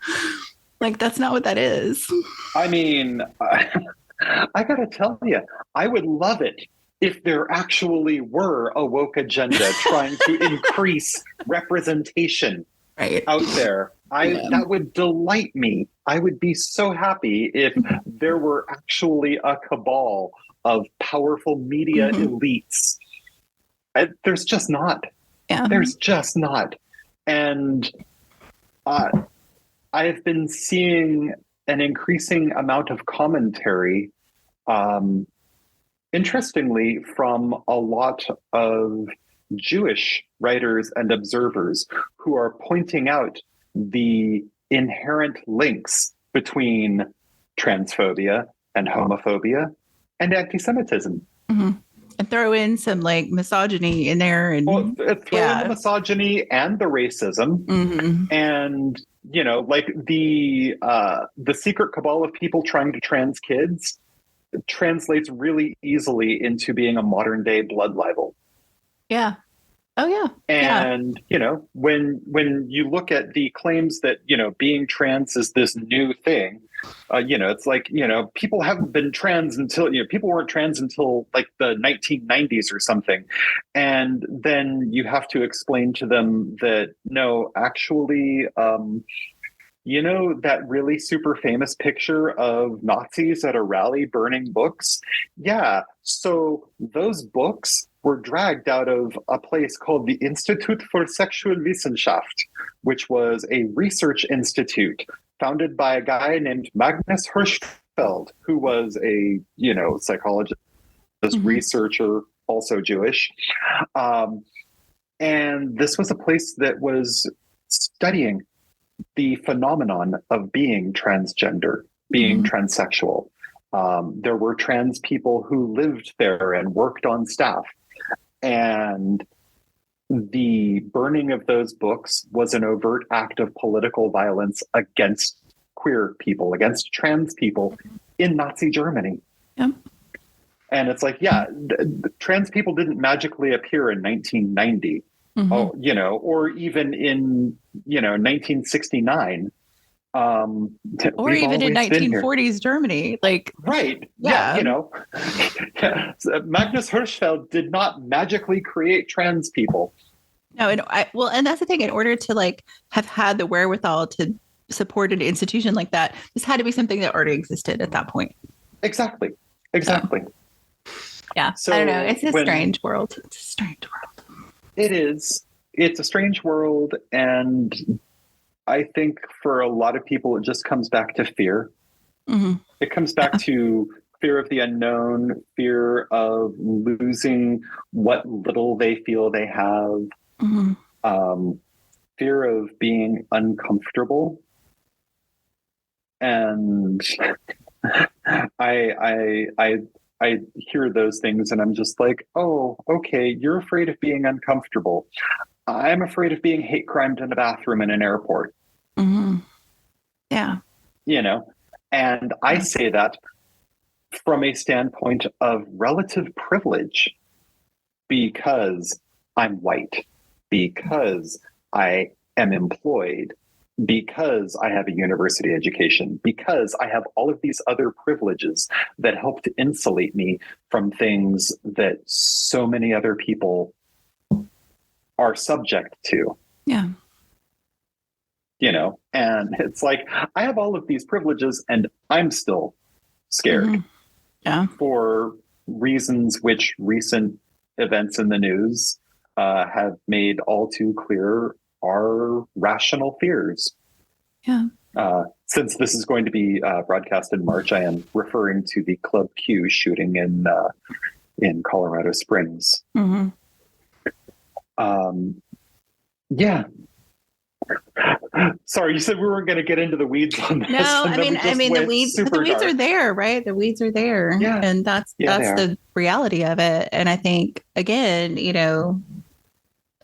Like, that's not what that is. I mean, I gotta tell you, I would love it if there actually were a woke agenda trying to increase representation out there. That would delight me. I would be so happy if there were actually a cabal of powerful media elites. There's just not. Yeah. There's just not. And I've been seeing an increasing amount of commentary, interestingly, from a lot of Jewish writers and observers who are pointing out the inherent links between transphobia and homophobia and anti-Semitism. And throw in some like misogyny in there, and throw in the misogyny and the racism, and like the secret cabal of people trying to trans kids translates really easily into being a modern day blood libel. Yeah. Oh yeah. And when you look at the claims that being trans is this new thing, it's like people haven't been trans until people weren't trans until like the 1990s or something, and then you have to explain to them that no, actually, that really super famous picture of Nazis at a rally burning books? Yeah. So those books were dragged out of a place called the Institut für Sexualwissenschaft, which was a research institute founded by a guy named Magnus Hirschfeld, who was a, psychologist, researcher, also Jewish. And this was a place that was studying the phenomenon of being transgender, being transsexual. There were trans people who lived there and worked on staff. And the burning of those books was an overt act of political violence against queer people, against trans people in Nazi Germany. Yeah. And it's like, trans people didn't magically appear in 1990. Or even in 1969, or even in 1940s Germany, like Magnus Hirschfeld did not magically create trans people. No, and that's the thing. In order to like have had the wherewithal to support an institution like that, this had to be something that already existed at that point. Exactly. Yeah. So I don't know. It's a strange world. It's a strange world. It is. It's a strange world. And I think for a lot of people, it just comes back to fear. It comes back to fear of the unknown, fear of losing what little they feel they have, fear of being uncomfortable. And I hear those things and I'm just like, oh, okay, you're afraid of being uncomfortable. I'm afraid of being hate crimed in a bathroom in an airport. Yeah. And I say that from a standpoint of relative privilege, because I'm white, because I am employed, because I have a university education, because I have all of these other privileges that help to insulate me from things that so many other people are subject to. Yeah. And it's like, I have all of these privileges and I'm still scared. Yeah. For reasons which recent events in the news have made all too clear are rational fears. Yeah. Since this is going to be broadcast in March, I am referring to the Club Q shooting in Colorado Springs. Yeah. Sorry, you said we weren't going to get into the weeds on this. No, and I mean the weeds are there, right? The weeds are there. Yeah. And that's the reality of it. And I think, again,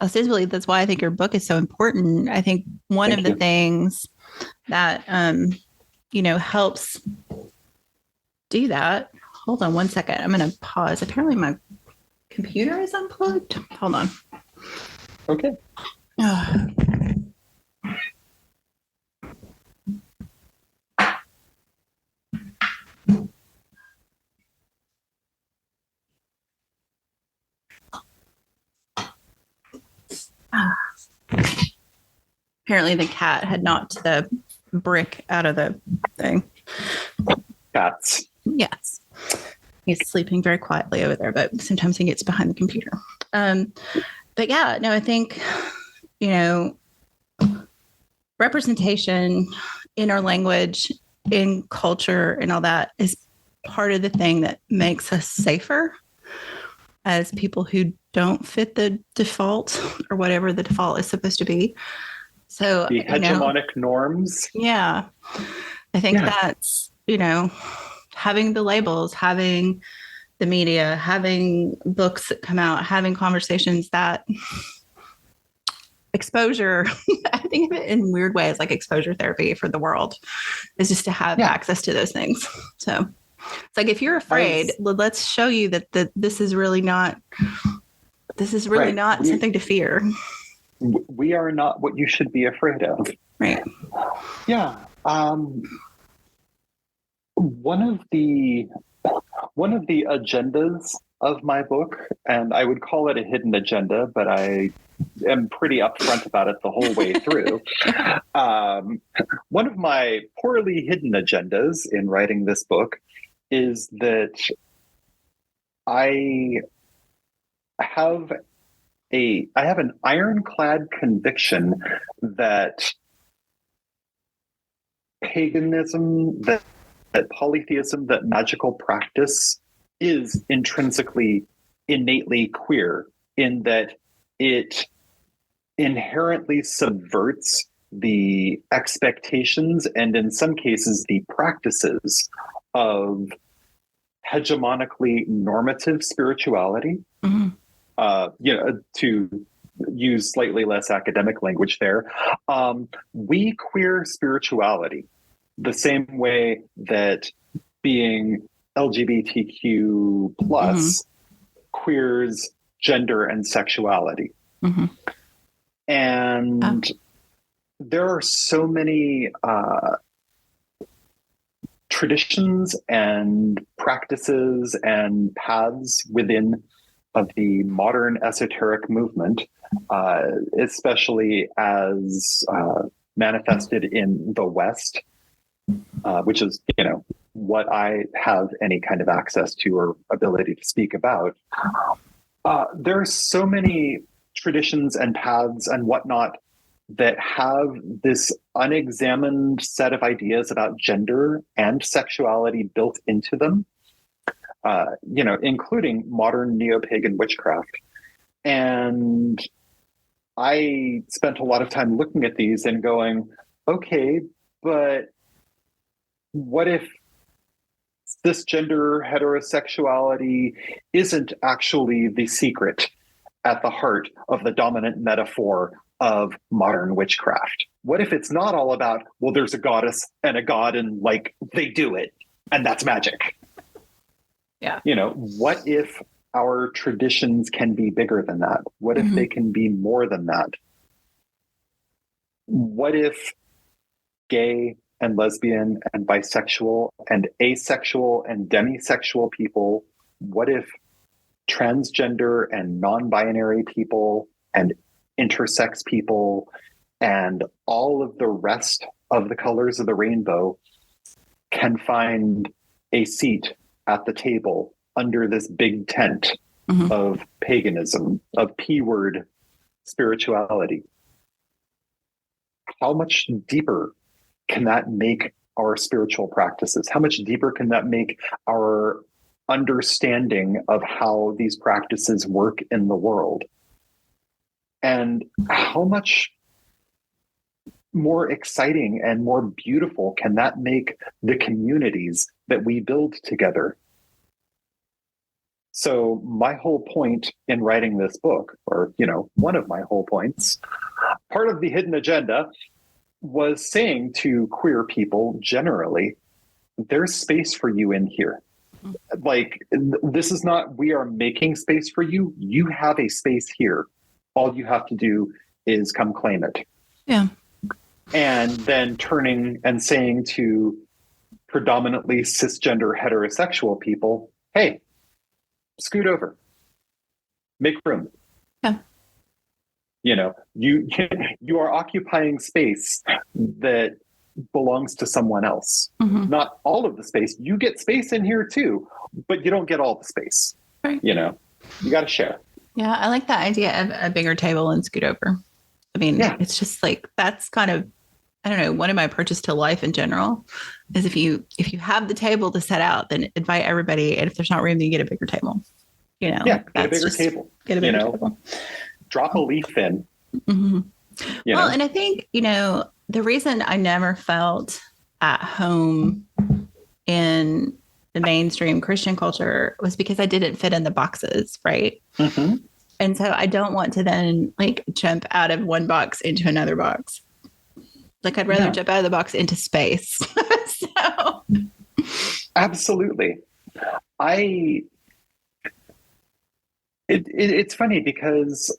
ostensibly, that's why I think your book is so important. I think one of the things that, helps do that. Hold on one second. I'm going to pause. Apparently my computer is unplugged. Hold on. Okay. Apparently the cat had knocked the brick out of the thing. Cats. Yes. He's sleeping very quietly over there, but sometimes he gets behind the computer. But yeah, no, I think, representation in our language, in culture, and all that is part of the thing that makes us safer as people who don't fit the default or whatever the default is supposed to be. So the hegemonic norms. Yeah. I think that's, having the labels, having the media, having books that come out, having conversations, that exposure, I think of it in weird ways, like exposure therapy for the world, is just to have access to those things. So it's like, if you're afraid, let's show you that this is really not something to fear. We are not what you should be afraid of. Right. Yeah. One of the agendas of my book, and I would call it a hidden agenda, but I am pretty upfront about it the whole way through. One of my poorly hidden agendas in writing this book is that I have an ironclad conviction that paganism, that polytheism, that magical practice is intrinsically, innately queer, in that it inherently subverts the expectations and, in some cases, the practices of hegemonically normative spirituality. Mm-hmm. To use slightly less academic language there, we queer spirituality the same way that being LGBTQ plus queers gender and sexuality. Mm-hmm. And there are so many traditions and practices and paths within of the modern esoteric movement, especially as manifested in the West, which is, what I have any kind of access to or ability to speak about. There are so many traditions and paths and whatnot that have this unexamined set of ideas about gender and sexuality built into them. Including modern neo-pagan witchcraft. And I spent a lot of time looking at these and going, okay, but what if cisgender heterosexuality isn't actually the secret at the heart of the dominant metaphor of modern witchcraft? What if it's not all about, well, there's a goddess and a god and they do it and that's magic? Yeah. What if our traditions can be bigger than that? What if they can be more than that? What if gay and lesbian and bisexual and asexual and demisexual people, what if transgender and non-binary people and intersex people and all of the rest of the colors of the rainbow can find a seat at the table under this big tent of paganism, of P-word spirituality? How much deeper can that make our spiritual practices? How much deeper can that make our understanding of how these practices work in the world? And how much more exciting and more beautiful can that make the communities that we build together? So my whole point in writing this book, or, one of my whole points, part of the hidden agenda was saying to queer people generally, there's space for you in here. Like, this is not, we are making space for you. You have a space here. All you have to do is come claim it. Yeah. And then turning and saying to predominantly cisgender heterosexual people, hey, scoot over, make room. Yeah. You are occupying space that belongs to someone else. Mm-hmm. Not all of the space. You get space in here too, but you don't get all the space. Right. You got to share. Yeah, I like that idea of a bigger table and scoot over. I mean, It's just like, that's kind of, I don't know, one of my approaches to life in general is if you have the table to set out, then invite everybody. And if there's not room, then you get a bigger table. Get a bigger table. Get a bigger table. Drop a leaf in. Mm-hmm. And I think, the reason I never felt at home in the mainstream Christian culture was because I didn't fit in the boxes, right? Mm-hmm. And so I don't want to then jump out of one box into another box. I'd rather jump out of the box into space. So. Absolutely. It's funny because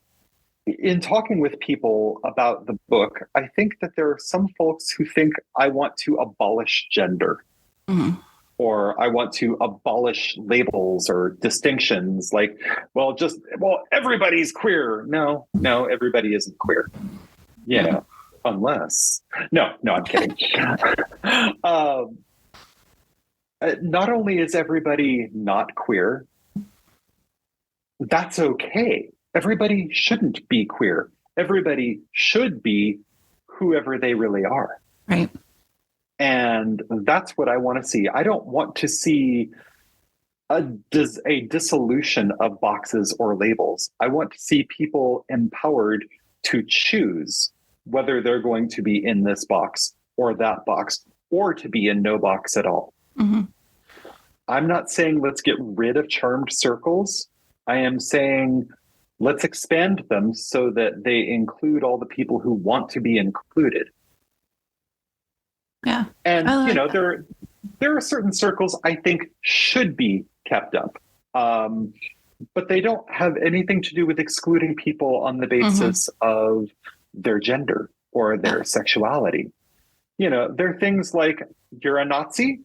in talking with people about the book, I think that there are some folks who think I want to abolish gender. Mm-hmm. Or I want to abolish labels or distinctions, everybody's queer. No, everybody isn't queer. Unless, no, I'm kidding. Not only is everybody not queer, that's okay. Everybody shouldn't be queer. Everybody should be whoever they really are. Right. And that's what I want to see. I don't want to see a dissolution of boxes or labels. I want to see people empowered to choose whether they're going to be in this box or that box, or to be in no box at all. Mm-hmm. I'm not saying let's get rid of charmed circles. I am saying let's expand them so that they include all the people who want to be included. Yeah. And, there are certain circles I think should be kept up. But they don't have anything to do with excluding people on the basis of their gender or their sexuality. There are things like, you're a Nazi?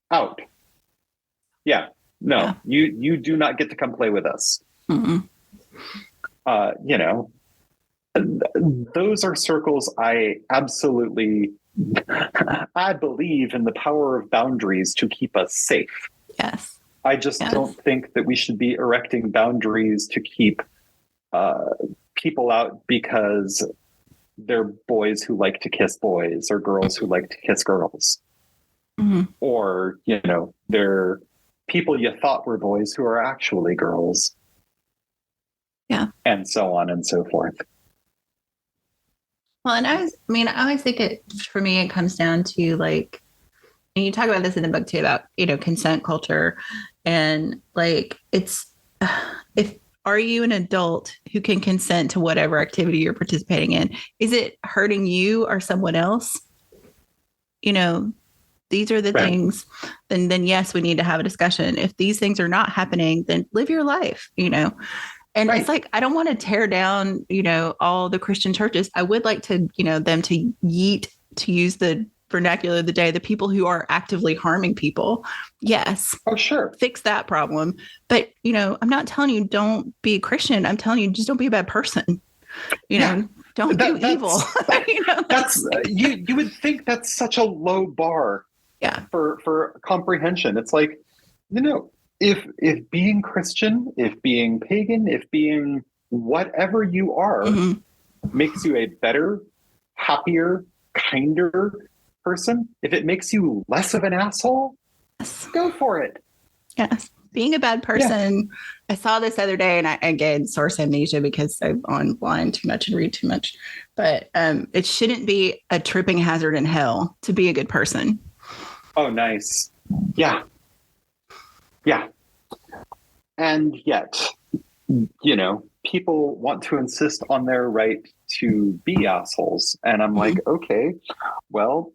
Out. Yeah. No, you do not get to come play with us. Mm-hmm. Those are circles I absolutely... I believe in the power of boundaries to keep us safe. Yes. I just don't think that we should be erecting boundaries to keep people out because they're boys who like to kiss boys or girls who like to kiss girls. Mm-hmm. Or, they're people you thought were boys who are actually girls. Yeah. And so on and so forth. Well, and I always think for me, it comes down to and you talk about this in the book too, about, consent culture and are you an adult who can consent to whatever activity you're participating in? Is it hurting you or someone else? These are the things, then yes, we need to have a discussion. If these things are not happening, then live your life, And it's I don't want to tear down, all the Christian churches. I would like to, them to yeet, to use the vernacular of the day, the people who are actively harming people. Yes. Oh, sure. Fix that problem. But, I'm not telling you don't be a Christian. I'm telling you, just don't be a bad person. Don't do evil. You would think that's such a low bar for comprehension. It's if being Christian, if being pagan, if being whatever you are makes you a better, happier, kinder person, if it makes you less of an asshole, go for it. Yes. being a bad person. I saw this other day, and I, again, source amnesia because I'm online too much and read too much. But it shouldn't be a tripping hazard in hell to be a good person. Oh, nice. Yeah. Yeah. And yet, you know, people want to insist on their right to be assholes. And I'm like, okay, well,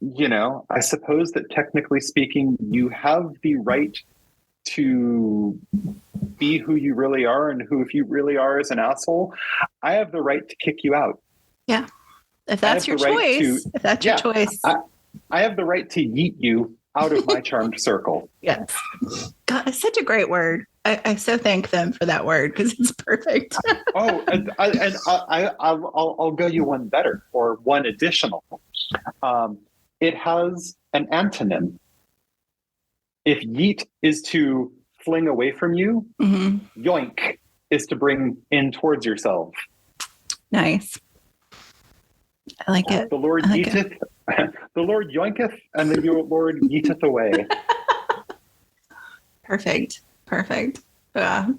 you know, I suppose that technically speaking, you have the right to be who you really are, and who, if you really are as an asshole, I have the right to kick you out. Yeah. If that's your choice, if that's your choice. I have the right to yeet you out of my charmed circle. Yes. God, it's such a great word. I so thank them for that word because it's perfect. Oh, and I'll go you one better, or one additional. It has an antonym. If yeet is to fling away from you, yoink is to bring in towards yourself. Nice. I like it. The Lord yeeteth, the Lord yoinketh, and the Lord yeeteth away. Perfect. Yeah,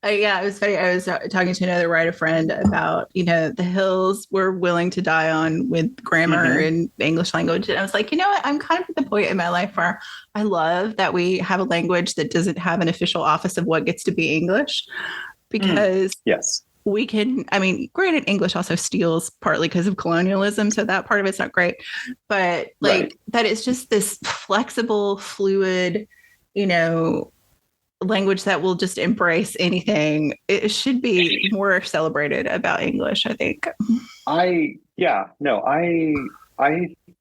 it was funny. I was talking to another writer friend about, you know, the hills we're willing to die on with grammar and English language. And I was like, you know what? I'm kind of at the point in my life where I love that we have a language that doesn't have an official office of what gets to be English, because yes, we can, I mean, granted, English also steals partly because of colonialism. So that part of it's not great, but like that it's just this flexible, fluid, you know, language that will just embrace anything. It should be more celebrated about English, I think. I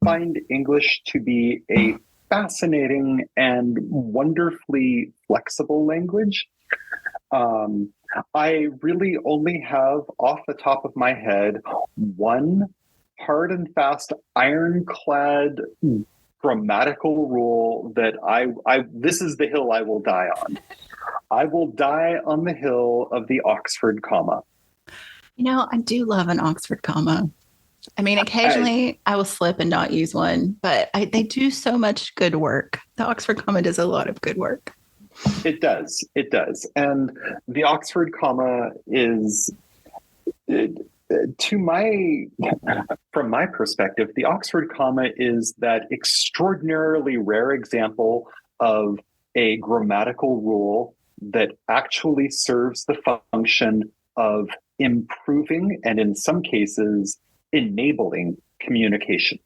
find English to be a fascinating and wonderfully flexible language. I really only have off the top of my head one hard and fast ironclad grammatical rule that I this is the hill I will die on. I will die on the hill of the Oxford comma. You know, I do love an Oxford comma. I mean, occasionally I will slip and not use one, but they do so much good work. The Oxford comma does a lot of good work. It does. And the Oxford comma is, from my perspective, the Oxford comma is that extraordinarily rare example of a grammatical rule that actually serves the function of improving and, in some cases, enabling communication.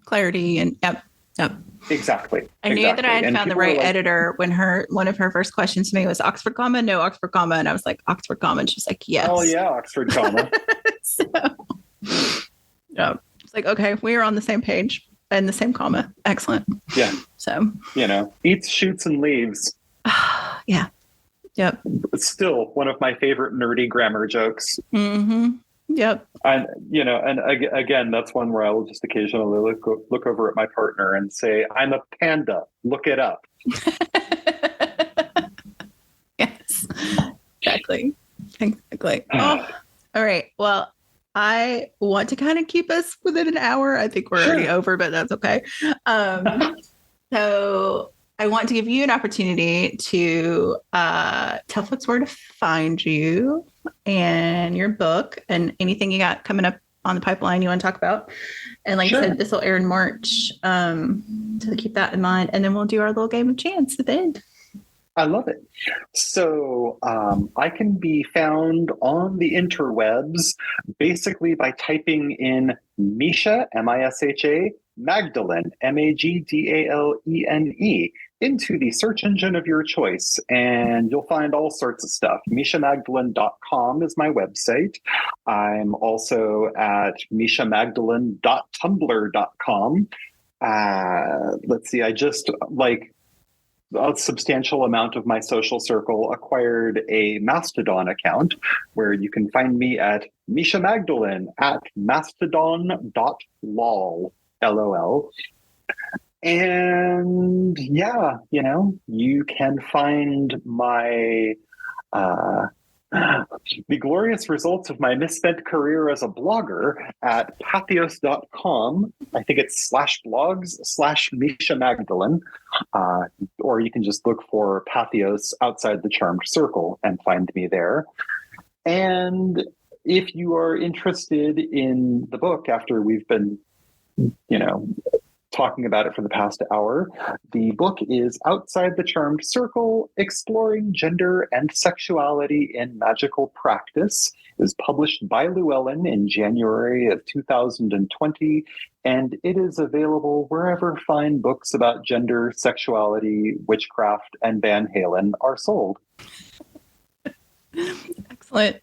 Clarity and yep. Exactly. I knew that I had found the right editor when one of her first questions to me was Oxford comma, no Oxford comma. And I was like, Oxford comma. And she's like, yes. Oh yeah, Oxford comma. So, yeah. It's like, okay, we are on the same page and the same comma. Excellent. Yeah. So, you know, eats, shoots, and leaves. Yeah. Yep. It's still one of my favorite nerdy grammar jokes. Yep. And, you know, and again, that's one where I will just occasionally look over at my partner and say, I'm a panda. Look it up. Yes. Exactly. Oh, all right. Well, I want to kind of keep us within an hour. I think we're already over, but that's okay. So I want to give you an opportunity to tell folks where to find you and your book and anything you got coming up on the pipeline you want to talk about. And like I said, this will air in March. So keep that in mind. And then we'll do our little game of chance at the end. I love it. So I can be found on the interwebs basically by typing in Misha, M-I-S-H-A, Magdalene, M-A-G-D-A-L-E-N-E, into the search engine of your choice, and you'll find all sorts of stuff. MishaMagdalene.com is my website. I'm also at MishaMagdalene.tumblr.com. Let's see, I just a substantial amount of my social circle acquired a Mastodon account where you can find me at Misha Magdalene at mastodon.lol, LOL. And yeah, you know, you can find my The glorious results of my misspent career as a blogger at pathos.com. I think it's /blogs/Misha Magdalene. Or you can just look for Pathos outside the charmed circle and find me there. And if you are interested in the book after we've been, talking about it for the past hour, the book is Outside the Charmed Circle, Exploring Gender and Sexuality in Magical Practice. It was published by Llewellyn in January of 2020, and it is available wherever fine books about gender, sexuality, witchcraft, and Van Halen are sold. Excellent.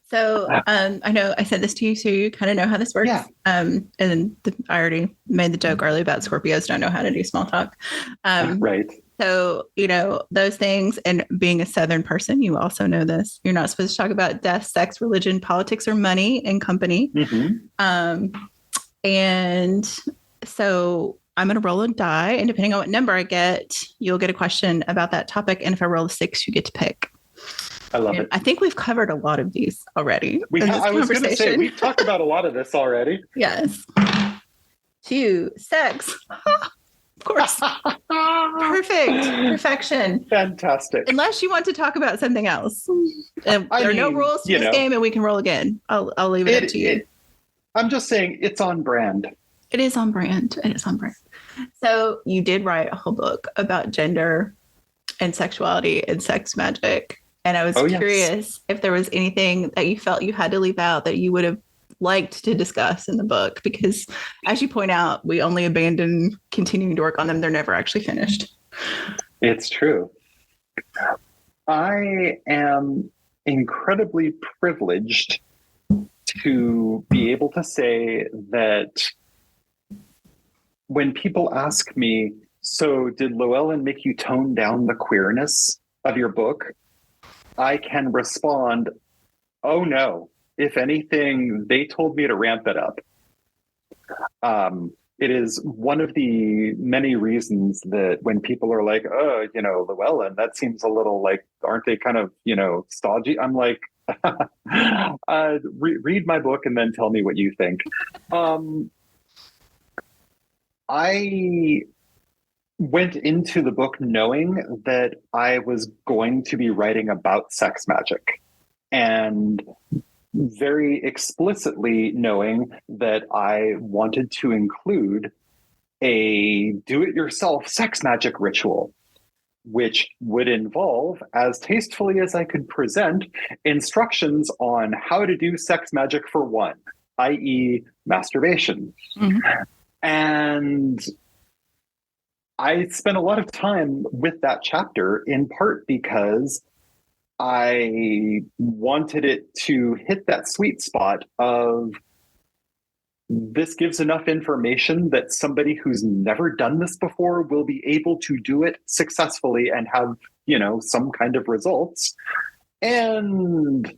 So I know I said this to you, so you kind of know how this works. Yeah. And then I already made the joke earlier about Scorpios don't know how to do small talk. Right. So, those things, and being a Southern person, you also know this. You're not supposed to talk about death, sex, religion, politics, or money in company. Mm-hmm. And so I'm going to roll a die, and depending on what number I get, you'll get a question about that topic. And if I roll a 6, you get to pick. I love it. I think we've covered a lot of these already. I was going to say, we've talked about a lot of this already. Yes. 2, sex. Of course. Perfection. Fantastic. Unless you want to talk about something else. There are no rules to this game, and we can roll again. I'll leave it up to you. I'm just saying it's on brand. It is on brand. So you did write a whole book about gender and sexuality and sex magic. And I was curious if there was anything that you felt you had to leave out that you would have liked to discuss in the book, because as you point out, we only abandon continuing to work on them. They're never actually finished. It's true. I am incredibly privileged to be able to say that when people ask me, so did Llewellyn make you tone down the queerness of your book? I can respond, oh no. If anything, they told me to ramp it up. It is one of the many reasons that when people are like, oh, Llewellyn, that seems a little like, aren't they kind of, stodgy? I'm like, read my book and then tell me what you think. I went into the book knowing that I was going to be writing about sex magic, and very explicitly knowing that I wanted to include a do-it-yourself sex magic ritual, which would involve, as tastefully as I could present, instructions on how to do sex magic for one, i.e. masturbation. Mm-hmm. And I spent a lot of time with that chapter, in part because I wanted it to hit that sweet spot of this gives enough information that somebody who's never done this before will be able to do it successfully and have, some kind of results, and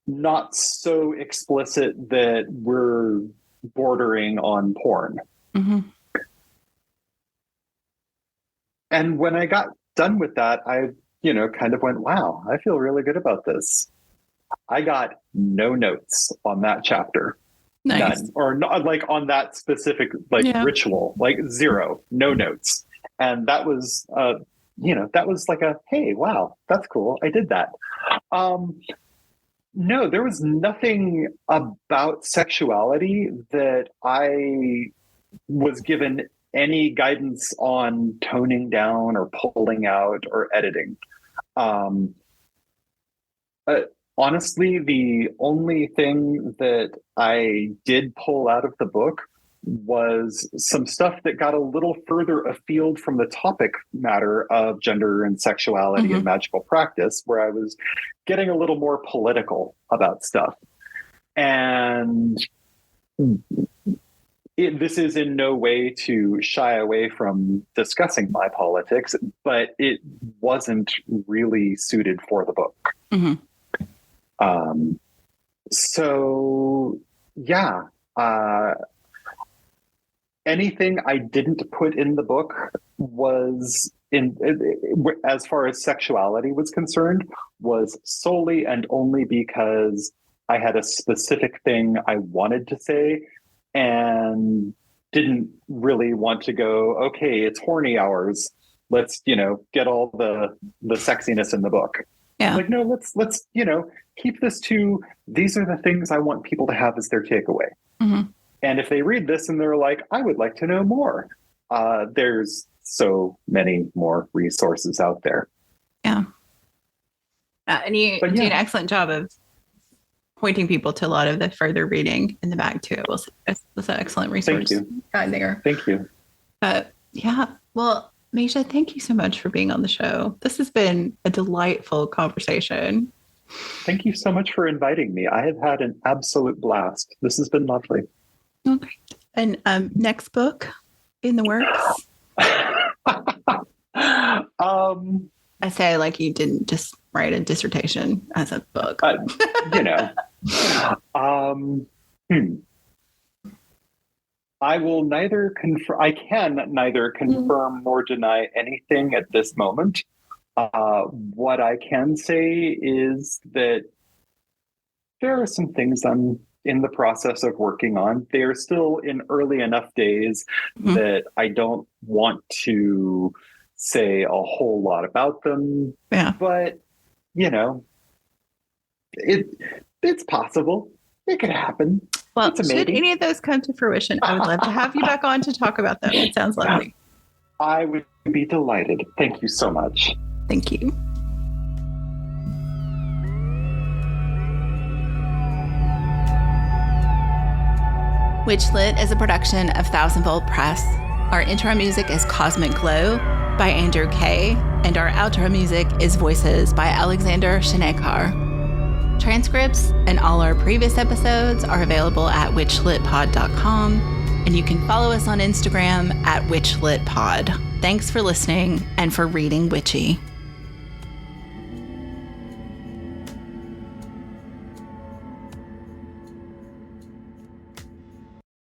not so explicit that we're bordering on porn. Mm-hmm. And when I got done with that, I kind of went, wow, I feel really good about this. I got no notes on that chapter. Nice. None. Or not, like on that specific ritual, like 0, no notes. And that was, that was like hey, wow, that's cool. I did that. No, there was nothing about sexuality that I was given any guidance on toning down or pulling out or editing. Honestly, the only thing that I did pull out of the book was some stuff that got a little further afield from the topic matter of gender and sexuality mm-hmm. and magical practice, where I was getting a little more political about stuff. And this is in no way to shy away from discussing my politics, but it wasn't really suited for the book. Mm-hmm. Anything I didn't put in the book was as far as sexuality was concerned, was solely and only because I had a specific thing I wanted to say and didn't really want to go, okay, it's horny hours. Let's, get all the sexiness in the book. Yeah. Like, no, let's, keep this to, these are the things I want people to have as their takeaway. Mm-hmm. And if they read this and they're like, I would like to know more, there's so many more resources out there. Yeah. And you do an excellent job of pointing people to a lot of the further reading in the back too. It was an excellent resource. Thank you. There. Thank you. Well, Misha, thank you so much for being on the show. This has been a delightful conversation. Thank you so much for inviting me. I have had an absolute blast. This has been lovely. Okay. And next book in the works? I say like you didn't just write a dissertation as a book. I will neither confirm. I can neither confirm nor deny anything at this moment. What I can say is that there are some things I'm in the process of working on. They are still in early enough days that I don't want to say a whole lot about them. Yeah. But, it's possible. It could happen. Well, should any of those come to fruition, I would love to have you back on to talk about them. It sounds lovely. I would be delighted. Thank you so much. Thank you. WitchLit is a production of Thousand Volt Press. Our intro music is Cosmic Glow by Andrew Kay, and our outro music is Voices by Alexander Shanekar. Transcripts and all our previous episodes are available at witchlitpod.com, and you can follow us on Instagram at witchlitpod. Thanks for listening and for reading witchy.